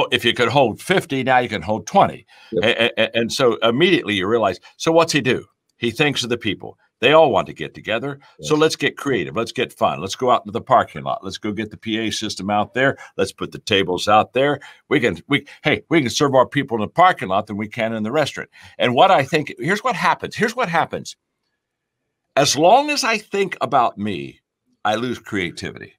hold 50, now you can hold 20. Yep. And so immediately you realize, so what's he do? He thinks of the people. They all want to get together. Yes. So let's get creative. Let's get fun. Let's go out to the parking lot. Let's go get the PA system out there. Let's put the tables out there. We can serve our people in the parking lot than we can in the restaurant. And here's what happens. As long as I think about me, I lose creativity.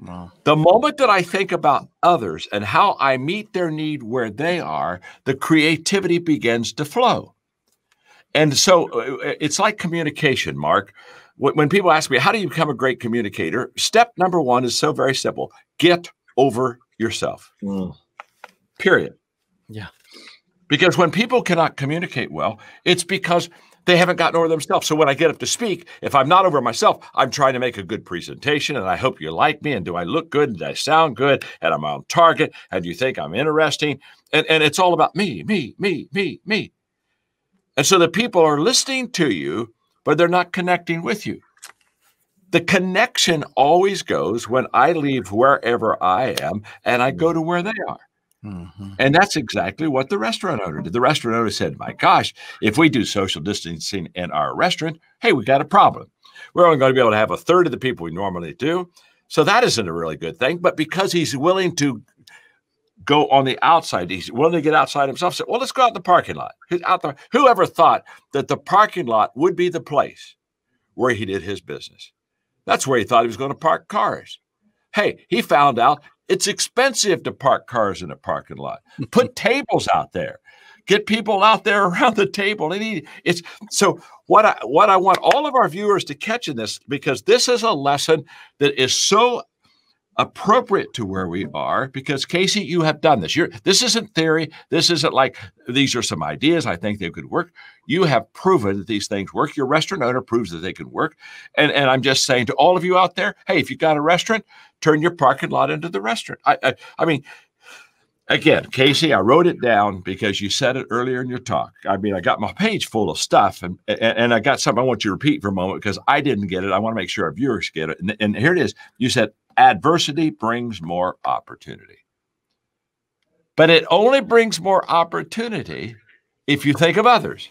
Wow. The moment that I think about others and how I meet their need where they are, the creativity begins to flow. And so it's like communication, Mark. when people ask me, how do you become a great communicator? Step number one is so very simple. Get over yourself. Period. Yeah. Because when people cannot communicate well, it's because they haven't gotten over themselves. So when I get up to speak, if I'm not over myself, I'm trying to make a good presentation, and I hope you like me, and do I look good, and do I sound good, and I'm on target, and you think I'm interesting, and it's all about me. And so the people are listening to you, but they're not connecting with you. The connection always goes when I leave wherever I am and I go to where they are. And that's exactly what the restaurant owner did. The restaurant owner said, my gosh, if we do social distancing in our restaurant, hey, we got a problem. We're only going to be able to have a third of the people we normally do. So that isn't a really good thing. But because he's willing to go on the outside, he's willing to get outside himself, say, well, let's go out in the parking lot. Out there. Whoever thought that the parking lot would be the place where he did his business? That's where he thought he was going to park cars. Hey, he found out it's expensive to park cars in a parking lot. Put tables out there. Get people out there around the table. It's so what I want all of our viewers to catch in this, because this is a lesson that is so appropriate to where we are, because Casey, you have done this. This isn't theory. This isn't like these are some ideas. I think they could work. You have proven that these things work. Your restaurant owner proves that they can work. And I'm just saying to all of you out there, hey, if you got a restaurant, turn your parking lot into the restaurant. I mean, again, Casey, I wrote it down because you said it earlier in your talk. I mean, I got my page full of stuff, and I got something I want you to repeat for a moment because I didn't get it. I want to make sure our viewers get it. And here it is. You said, adversity brings more opportunity. But it only brings more opportunity if you think of others.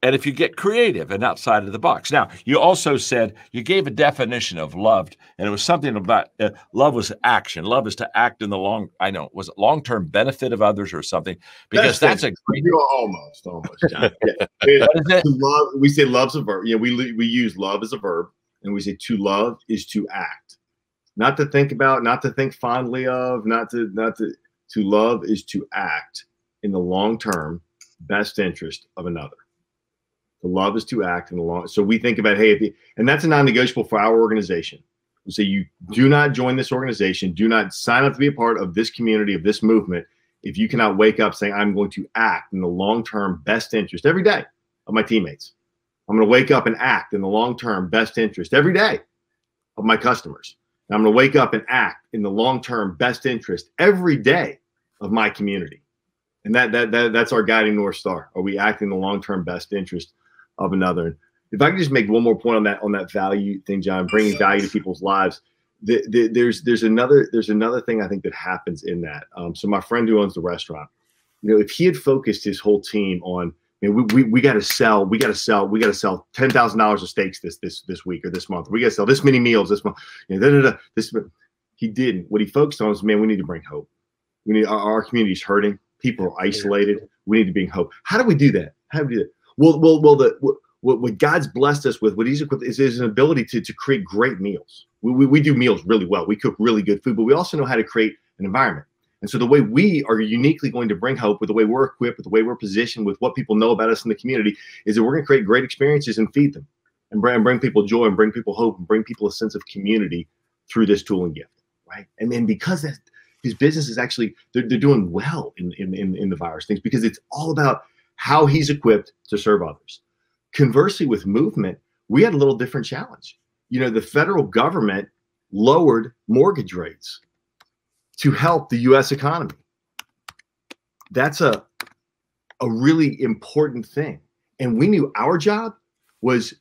And if you get creative and outside of the box. Now, you also said, you gave a definition of loved, and it was something about love was action. Love is to act in the was it long-term benefit of others or something? Because that's a great. Almost, John. Yeah. Love, we say love's a verb. Yeah, we use love as a verb, and we say to love is to act. Not to think about, not to think fondly of, to love is to act in the long-term best interest of another. The love is to act in the long. So we think about, hey, and that's a non-negotiable for our organization. We say you do not join this organization, do not sign up to be a part of this community, of this movement, if you cannot wake up saying, I'm going to act in the long-term best interest every day of my teammates. I'm going to wake up and act in the long-term best interest every day of my customers. And I'm going to wake up and act in the long-term best interest every day of my community. And that's our guiding North Star. Are we acting in the long-term best interest of another? If I could just make one more point on that value thing, John, bringing value to people's lives. There's another thing I think that happens in that. So my friend who owns the restaurant, if he had focused his whole team on, we got to sell $10,000 of steaks this week or this month. We got to sell this many meals this month. He didn't. What he focused on was, man, we need to bring hope. We need our community's hurting. People are isolated. We need to bring hope. How do we do that? What God's blessed us with, what He's equipped is an ability to create great meals. We do meals really well. We cook really good food, but we also know how to create an environment. And so the way we are uniquely going to bring hope, with the way we're equipped, with the way we're positioned, with what people know about us in the community, is that we're going to create great experiences and feed them, and bring people joy, and bring people hope, and bring people a sense of community through this tool and gift, right? And then because his business is actually, they're doing well in the virus things, because it's all about how he's equipped to serve others. Conversely, with movement, we had a little different challenge. The federal government lowered mortgage rates to help the U.S. economy. That's a really important thing. And we knew our job was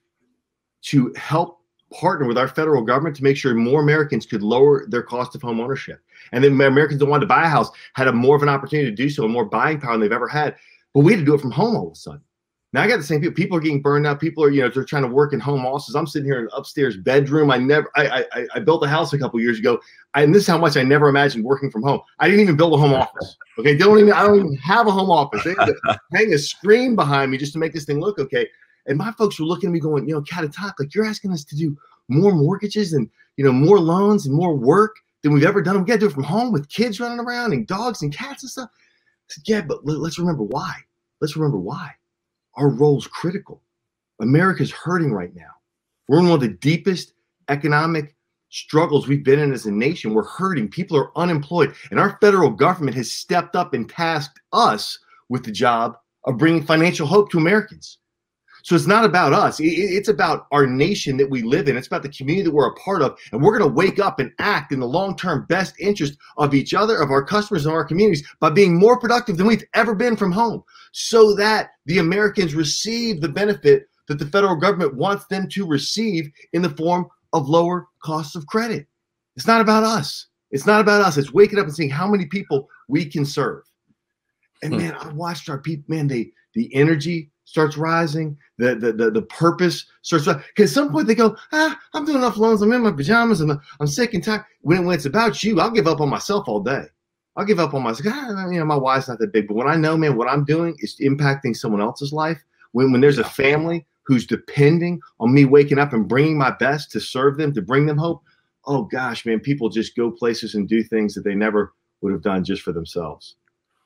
to help partner with our federal government to make sure more Americans could lower their cost of home ownership. And then Americans that wanted to buy a house had more of an opportunity to do so, and more buying power than they've ever had. But we had to do it from home all of a sudden. Now I got the same people. People are getting burned out. People are, they're trying to work in home offices. I'm sitting here in an upstairs bedroom. I built a house a couple years ago, and this is how much I never imagined working from home. I didn't even build a home office. Okay, I don't even have a home office. They had to hang a screen behind me just to make this thing look okay. And my folks were looking at me going, Catatalk, like, you're asking us to do more mortgages and more loans and more work than we've ever done. We got to do it from home with kids running around and dogs and cats and stuff. I said, yeah, but let's remember why. Let's remember why. Our role's critical. America's hurting right now. We're in one of the deepest economic struggles we've been in as a nation. We're hurting. People are unemployed. And our federal government has stepped up and tasked us with the job of bringing financial hope to Americans. So it's not about us. It's about our nation that we live in. It's about the community that we're a part of. And we're going to wake up and act in the long-term best interest of each other, of our customers, and our communities by being more productive than we've ever been from home, so that the Americans receive the benefit that the federal government wants them to receive in the form of lower costs of credit. It's not about us. It's not about us. It's waking up and seeing how many people we can serve. And man, I watched our people, man, the energy starts rising, the purpose starts, because at some point they go, I'm doing enough loans, I'm in my pajamas, and I'm sick and tired. When it's about you, I'll give up on myself all day. I'll give up on myself. My wife's not that big, but when I know, man, what I'm doing is impacting someone else's life, when there's a family who's depending on me waking up and bringing my best to serve them, to bring them hope, oh gosh, man, people just go places and do things that they never would have done just for themselves.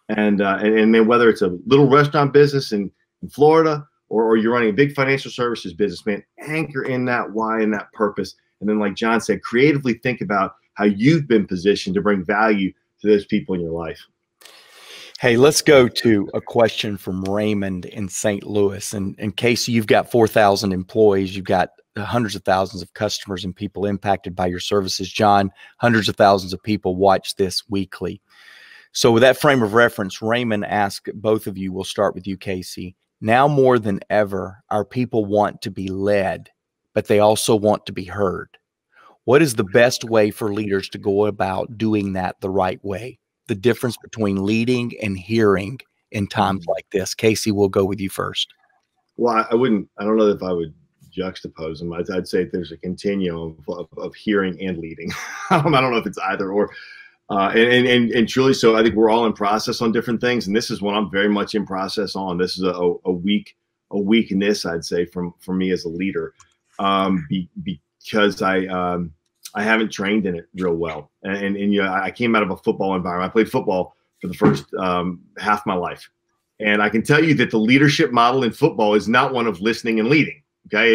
And man, whether it's a little restaurant business in Florida or you're running a big financial services business, man, anchor in that why and that purpose. And then, like John said, creatively think about how you've been positioned to bring value to those people in your life. Hey, let's go to a question from Raymond in St. Louis. And Casey, you've got 4,000 employees. You've got hundreds of thousands of customers and people impacted by your services. John, hundreds of thousands of people watch this weekly. So with that frame of reference, Raymond asked both of you, we'll start with you, Casey. Now more than ever, our people want to be led, but they also want to be heard. What is the best way for leaders to go about doing that the right way? The difference between leading and hearing in times like this. Casey, we'll go with you first. Well, I don't know if I would juxtapose them. I'd say there's a continuum of hearing and leading. I don't know if it's either or. And truly, so I think we're all in process on different things, and this is what I'm very much in process on. This is a weakness, I'd say, from me as a leader, because I haven't trained in it real well, and I came out of a football environment. I played football for the first half my life, and I can tell you that the leadership model in football is not one of listening and leading. Okay,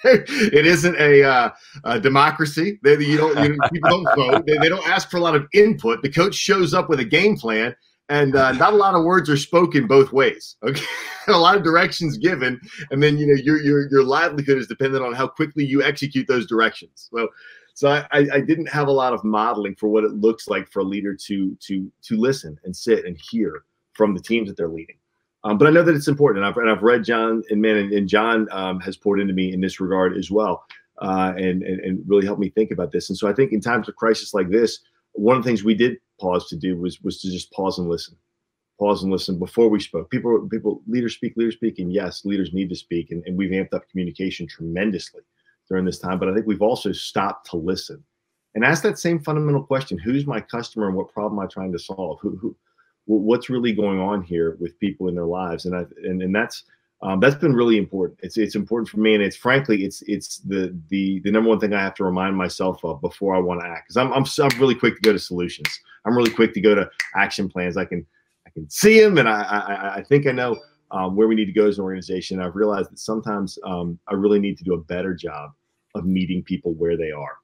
it isn't a democracy. People don't vote. They don't ask for a lot of input. The coach shows up with a game plan, and not a lot of words are spoken both ways. Okay, a lot of directions given, and then your livelihood is dependent on how quickly you execute those directions. Well, so I didn't have a lot of modeling for what it looks like for a leader to listen and sit and hear from the teams that they're leading. But I know that it's important, and I've read John, and John has poured into me in this regard as well, and really helped me think about this. And so I think in times of crisis like this, one of the things we did pause to do was to just pause and listen before we spoke. Leaders speak, and yes, leaders need to speak, and we've amped up communication tremendously during this time. But I think we've also stopped to listen and ask that same fundamental question: who's my customer, and what problem am I trying to solve? What's really going on here with people in their lives, and that's been really important. It's important for me, and it's frankly it's the number one thing I have to remind myself of before I want to act. Because I'm really quick to go to solutions. I'm really quick to go to action plans. I can see them, and I think I know where we need to go as an organization. I've realized that sometimes I really need to do a better job of meeting people where they are.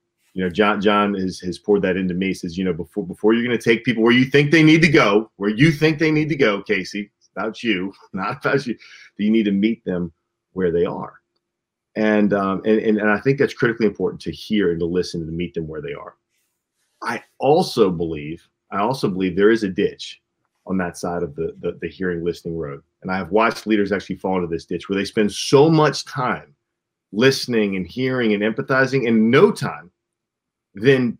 John has poured that into me. He says, before you're going to take people where you think they need to go, Casey, it's about you, not about you. You need to meet them where they are. And I think that's critically important, to hear and to listen and to meet them where they are. I also believe there is a ditch on that side of the hearing, listening road. And I have watched leaders actually fall into this ditch where they spend so much time listening and hearing and empathizing and no time then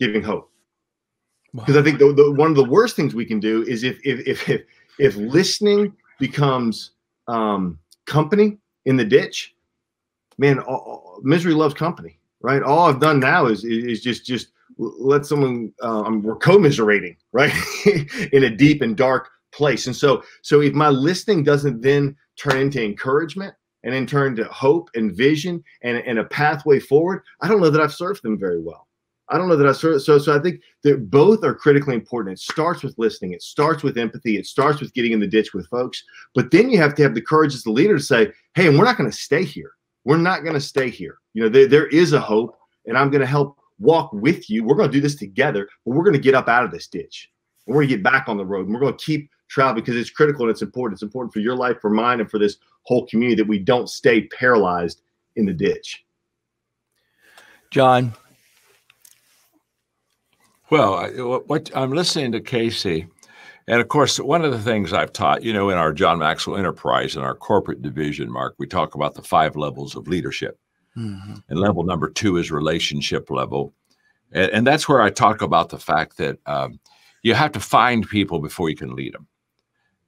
giving hope. Because I think one of the worst things we can do is if listening becomes company in the ditch, man, misery loves company, right? All I've done now is just let someone we're commiserating, right, in a deep and dark place. And so if my listening doesn't then turn into encouragement, and in turn to hope and vision and a pathway forward, I don't know that I've served them very well. I don't know that so I think that both are critically important. It starts with listening. It starts with empathy. It starts with getting in the ditch with folks. But then you have to have the courage as the leader to say, hey, and we're not going to stay here. We're not going to stay here. You know, there is a hope, and I'm going to help walk with you. We're going to do this together, but we're going to get up out of this ditch. And we're going to get back on the road. And we're going to keep traveling because it's critical and it's important. It's important for your life, for mine, and for this whole community that we don't stay paralyzed in the ditch. John. Well, what I'm listening to Casey, and of course, one of the things I've taught, you know, in our John Maxwell Enterprise, in our corporate division, Mark, we talk about the 5 levels of leadership. Mm-hmm. And level number 2 is relationship level. And that's where I talk about the fact that you have to find people before you can lead them.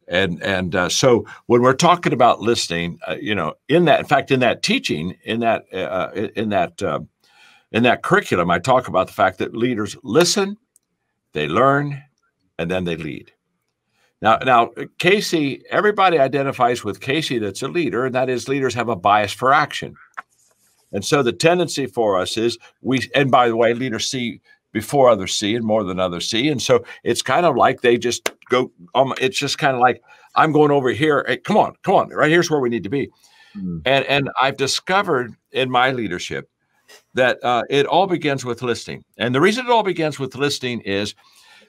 And so when we're talking about listening, you know, in that teaching, in that curriculum, I talk about the fact that leaders listen, they learn, and then they lead. Now, Casey, everybody identifies with Casey that's a leader, and that is leaders have a bias for action. And so the tendency for us is and by the way, leaders see before others see and more than others see. And so it's kind of like they just go, it's just kind of like, I'm going over here. Hey, come on, right here's where we need to be. Mm. And I've discovered in my leadership that it all begins with listening. And the reason it all begins with listening is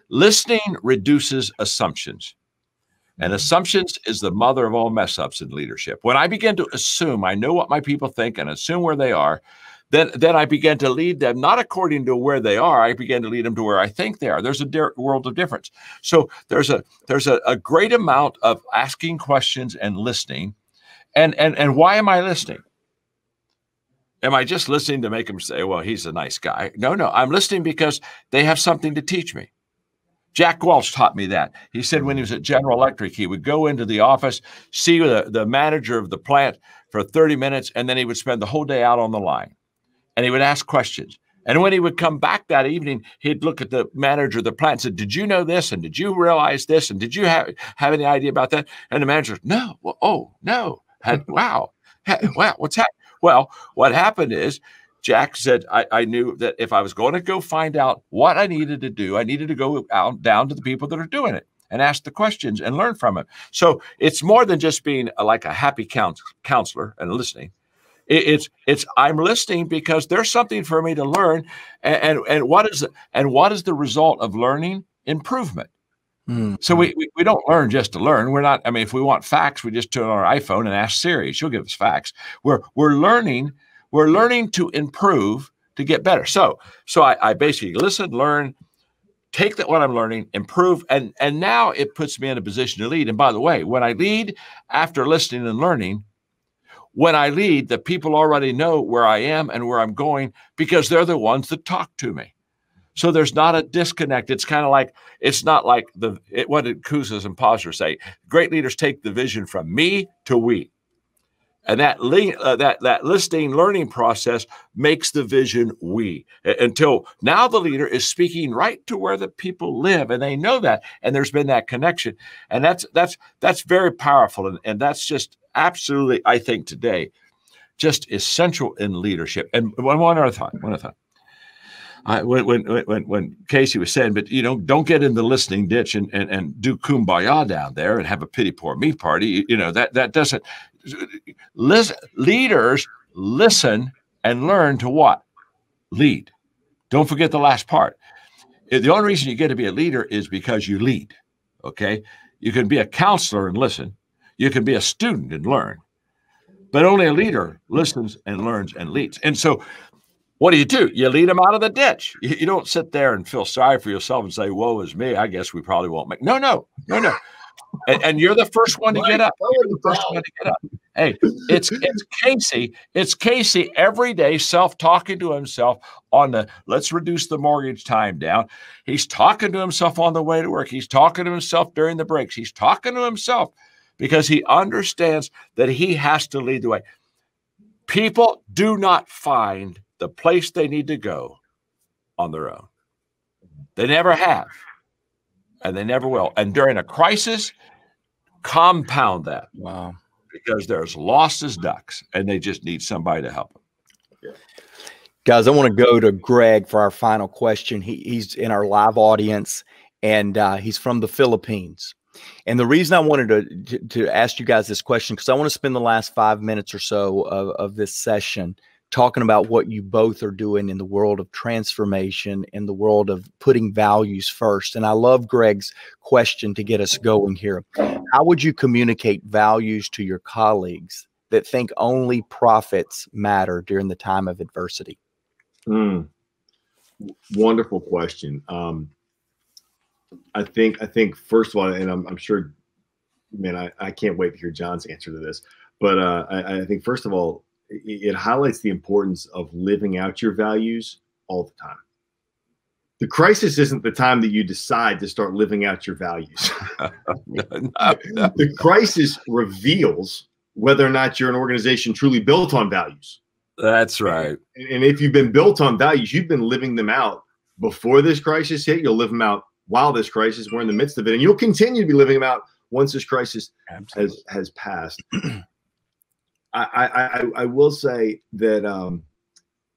listening reduces assumptions. And assumptions is the mother of all mess ups in leadership. When I begin to assume, I know what my people think and assume where they are, then I begin to lead them, not according to where they are. I begin to lead them to where I think they are. There's a world of difference. So there's a great amount of asking questions and listening. And why am I listening? Am I just listening to make them say, well, he's a nice guy? No, I'm listening because they have something to teach me. Jack Welch taught me that. He said when he was at General Electric, he would go into the office, see the manager of the plant for 30 minutes, and then he would spend the whole day out on the line. And he would ask questions. And when he would come back that evening, he'd look at the manager of the plant and said, did you know this? And did you realize this? And did you have any idea about that? And the manager, no. Well, oh, no. Wow. Wow. What's happening? Well, what happened is Jack said, I knew that if I was going to go find out what I needed to do, I needed to go down to the people that are doing it and ask the questions and learn from it. So it's more than just being like a happy counselor and listening. It's I'm listening because there's something for me to learn. And what is the result of learning? Improvement. Mm-hmm. So we don't learn just to learn. We're not, I mean, if we want facts, we just turn on our iPhone and ask Siri. She'll give us facts. We're learning to improve, to get better. So I basically listen, learn, take what I'm learning, improve, and now it puts me in a position to lead. And by the way, when I lead after listening and learning, when I lead, the people already know where I am and where I'm going because they're the ones that talk to me. So there's not a disconnect. It's kind of like, it's not like what did Kuzas and Posner say? Great leaders take the vision from me to we. And that listening, learning process makes the vision we, until now the leader is speaking right to where the people live, and they know that, and there's been that connection, and that's very powerful, and that's just absolutely, I think today, just essential in leadership. And one other thought. When Casey was saying, but don't get in the listening ditch and do kumbaya down there and have a pity poor me party. That doesn't. Leaders listen and learn to what? Lead. Don't forget the last part. The only reason you get to be a leader is because you lead. Okay, you can be a counselor and listen. You can be a student and learn, but only a leader listens and learns and leads. And so, what do? You lead them out of the ditch. You don't sit there and feel sorry for yourself and say, woe is me. I guess we probably won't make. No. And you're the first one to get up. You're the first one to get up. Hey, it's Casey. It's Casey every day self-talking to himself on let's reduce the mortgage time down. He's talking to himself on the way to work. He's talking to himself during the breaks. He's talking to himself because he understands that he has to lead the way. People do not find the place they need to go on their own. They never have, and they never will. And during a crisis, compound that. Wow. Because there's lost as ducks, and they just need somebody to help them. Guys, I want to go to Greg for our final question. He's in our live audience, and he's from the Philippines. And the reason I wanted to ask you guys this question, because I want to spend the last 5 minutes or so of this session talking about what you both are doing in the world of transformation, in the world of putting values first. And I love Greg's question to get us going here. How would you communicate values to your colleagues that think only profits matter during the time of adversity? Wonderful question. I think first of all, and I'm sure, man, I can't wait to hear John's answer to this. But I think first of all, it highlights the importance of living out your values all the time. The crisis isn't the time that you decide to start living out your values. The crisis reveals whether or not you're an organization truly built on values. That's right. And if you've been built on values, you've been living them out before this crisis hit. You'll live them out while this crisis, we're in the midst of it. And you'll continue to be living them out once this crisis has passed. I will say that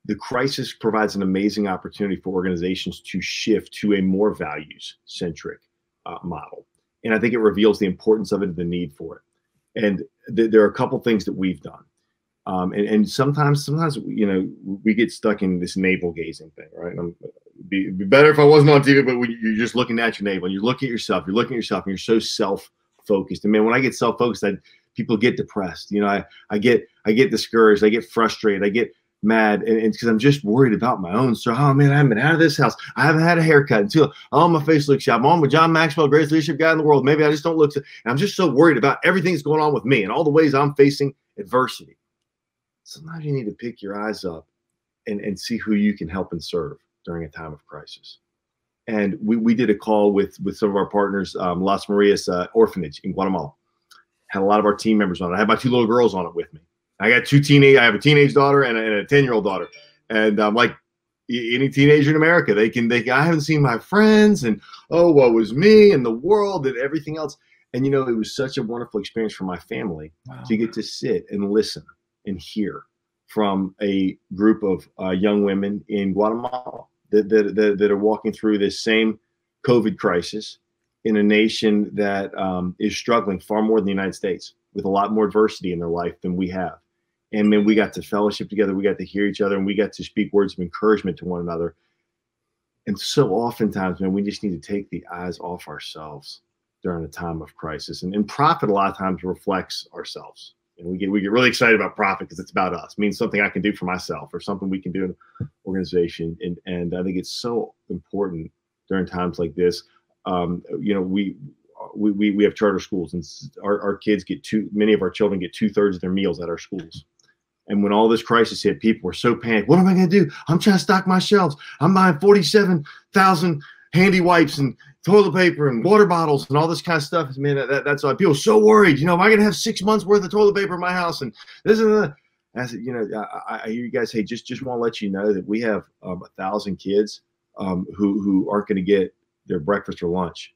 the crisis provides an amazing opportunity for organizations to shift to a more values-centric model. And I think it reveals the importance of it and the need for it. And there are a couple things that we've done. And sometimes, you know, we get stuck in this navel gazing thing, right? Be better if I wasn't on TV, but when you're just looking at your navel and you look at yourself, and you're so self-focused. And man, when I get self-focused, people get depressed. You know, I get discouraged, I get frustrated, I get mad, and because I'm just worried about my own. So, oh man, I haven't been out of this house. I haven't had a haircut until my face looks sharp. I'm on with John Maxwell, greatest leadership guy in the world. Maybe I just don't look. And I'm just so worried about everything that's going on with me and all the ways I'm facing adversity. Sometimes you need to pick your eyes up and see who you can help and serve during a time of crisis. And we did a call with some of our partners, Las Marias Orphanage in Guatemala. Had a lot of our team members on it. I had my 2 little girls on it with me. I have a teenage daughter and a 10-year-old daughter. And like any teenager in America, I haven't seen my friends, and what was me and the world and everything else. And, you know, it was such a wonderful experience for my family to get to sit and listen and hear from a group of young women in Guatemala that are walking through this same COVID crisis in a nation that is struggling far more than the United States, with a lot more adversity in their life than we have. And then we got to fellowship together, we got to hear each other, and we got to speak words of encouragement to one another. And so oftentimes, man, we just need to take the eyes off ourselves during a time of crisis. And profit a lot of times reflects ourselves. And we get really excited about profit because it's about us. It means something I can do for myself or something we can do in an organization. And I think it's so important during times like this. You know, we have charter schools, and our kids many of our children get 2/3 of their meals at our schools. And when all this crisis hit, people were so panicked. What am I going to do? I'm trying to stock my shelves. I'm buying 47,000 handy wipes and toilet paper and water bottles and all this kind of stuff. Man, that's why people are so worried. You know, am I going to have 6 months worth of toilet paper in my house? And this and that. I said, you know, I hear you guys say, just want to let you know that we have 1,000 kids who aren't going to get their breakfast or lunch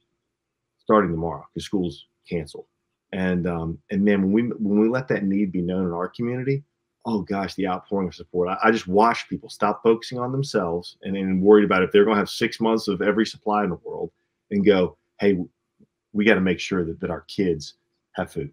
starting tomorrow because school's canceled. And man, when we let that need be known in our community, oh gosh, the outpouring of support. I just watched people stop focusing on themselves and worried about if they're going to have 6 months of every supply in the world, and go, hey, we got to make sure that our kids have food.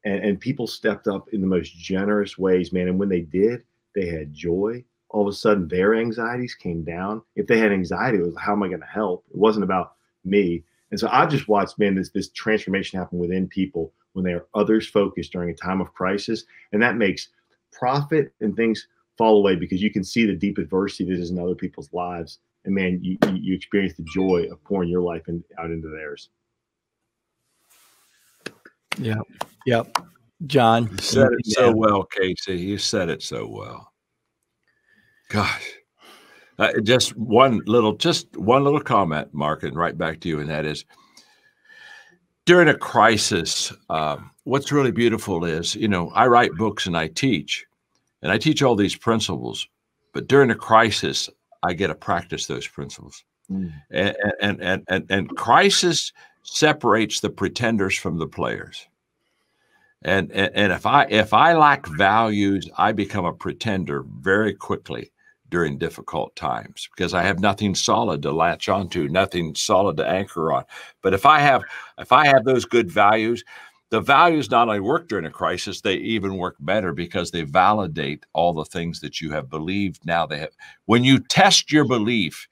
And people stepped up in the most generous ways, man. And when they did, they had joy. All of a sudden, their anxieties came down. If they had anxiety, it was, how am I going to help? It wasn't about me. And so I've just watched, man, this transformation happen within people when they are others focused during a time of crisis. And that makes profit and things fall away because you can see the deep adversity that is in other people's lives. And man, you experience the joy of pouring your life out into theirs. Yep. John, you said it so well, Casey. You said it so well. Gosh, just one little comment, Mark, and right back to you. And that is, during a crisis, what's really beautiful is, you know, I write books and I teach all these principles, but during a crisis, I get to practice those principles. And crisis separates the pretenders from the players. And if I lack values, I become a pretender very quickly during difficult times because I have nothing solid to latch onto, nothing solid to anchor on. But if I have those good values, the values not only work during a crisis, they even work better because they validate all the things that you have believed. Now they have, when you test your belief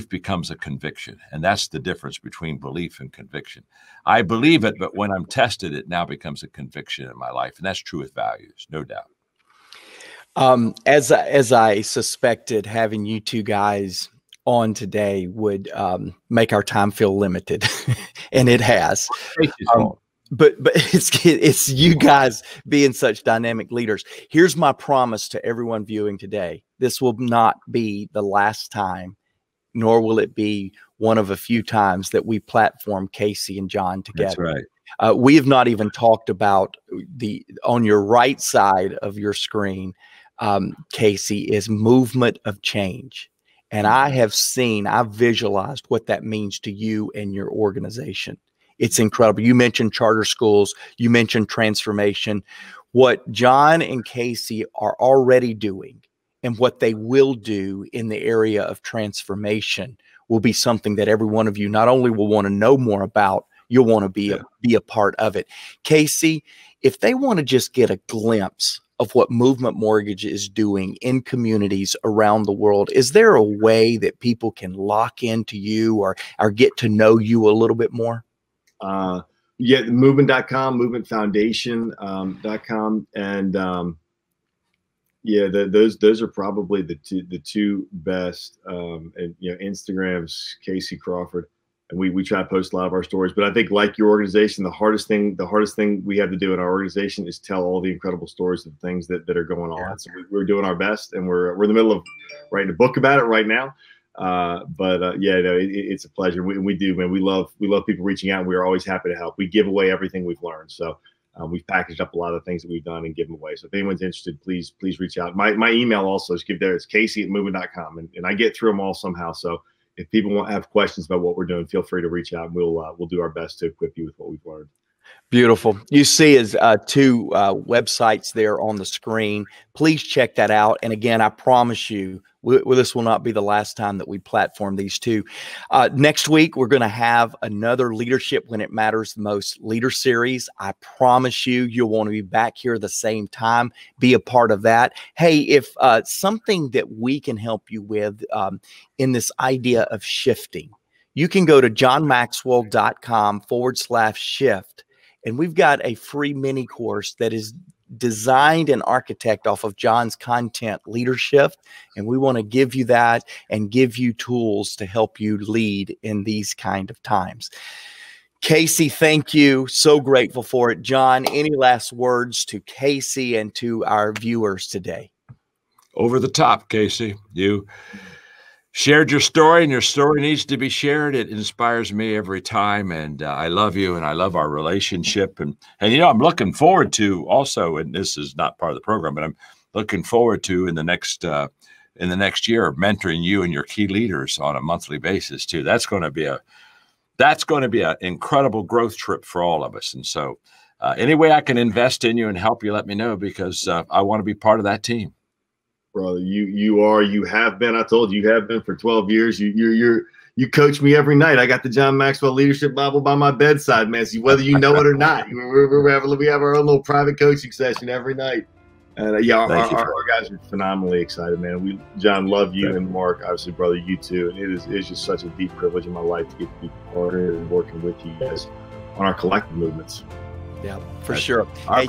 becomes a conviction. And that's the difference between belief and conviction. I believe it, but when I'm tested, it now becomes a conviction in my life. And that's true with values, no doubt. As I suspected, having you two guys on today would make our time feel limited, and it has. But it's you guys being such dynamic leaders. Here's my promise to everyone viewing today: this will not be the last time, nor will it be one of a few times that we platform Casey and John together. That's right. We have not even talked about on your right side of your screen, Casey, is movement of change. And I've visualized what that means to you and your organization. It's incredible. You mentioned charter schools, you mentioned transformation. What John and Casey are already doing and what they will do in the area of transformation will be something that every one of you not only will want to know more about, you'll want to be a part of it. Casey, if they want to just get a glimpse of what Movement Mortgage is doing in communities around the world, is there a way that people can lock into you or get to know you a little bit more? Yeah, movement.com, movementfoundation.com. And yeah, those are probably the two best. And Instagram's Casey Crawford, and we try to post a lot of our stories. But I think, like your organization, the hardest thing we have to do in our organization is tell all the incredible stories of things that are going on. Yeah. So we're doing our best, and we're in the middle of writing a book about it right now. Yeah, no, it's a pleasure. We do, man. We love people reaching out, and we are always happy to help. We give away everything we've learned. So we've packaged up a lot of things that we've done and give them away. So if anyone's interested, please reach out. My email also is it's casey@movement.com, and I get through them all somehow. So if people have questions about what we're doing, feel free to reach out, and we'll do our best to equip you with what we've learned. Beautiful. You see his two websites there on the screen. Please check that out. And again, I promise you, this will not be the last time that we platform these two. Next week, we're going to have another Leadership When It Matters the Most leader series. I promise you'll want to be back here the same time. Be a part of that. Hey, if something that we can help you with in this idea of shifting, you can go to johnmaxwell.com/shift. And we've got a free mini course that is designed and architected off of John's content, Leadership. And we want to give you that and give you tools to help you lead in these kind of times. Casey, thank you. So grateful for it. John, any last words to Casey and to our viewers today? Over the top, Casey. You shared your story, and your story needs to be shared. It inspires me every time, and I love you, and I love our relationship. And I'm looking forward to also, and this is not part of the program, but I'm looking forward to in the next year mentoring you and your key leaders on a monthly basis too. That's going to be an incredible growth trip for all of us. And so, any way I can invest in you and help you, let me know, because I want to be part of that team. Brother, you have been. I told you have been for 12 years. You coach me every night. I got the John Maxwell Leadership Bible by my bedside, man. So whether you know it or not, we have our own little private coaching session every night. And our guys are phenomenally excited, man. John, love you, and Mark, obviously, brother, you too. And it is just such a deep privilege in my life to get to be part of it and working with you guys on our collective movements. Yeah, for sure. Hey,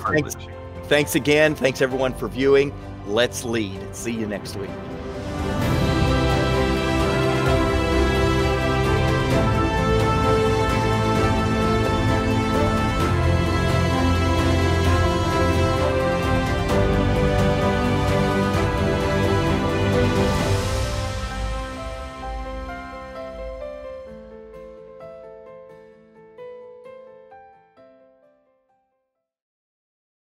thanks again. Thanks everyone for viewing. Let's lead. See you next week.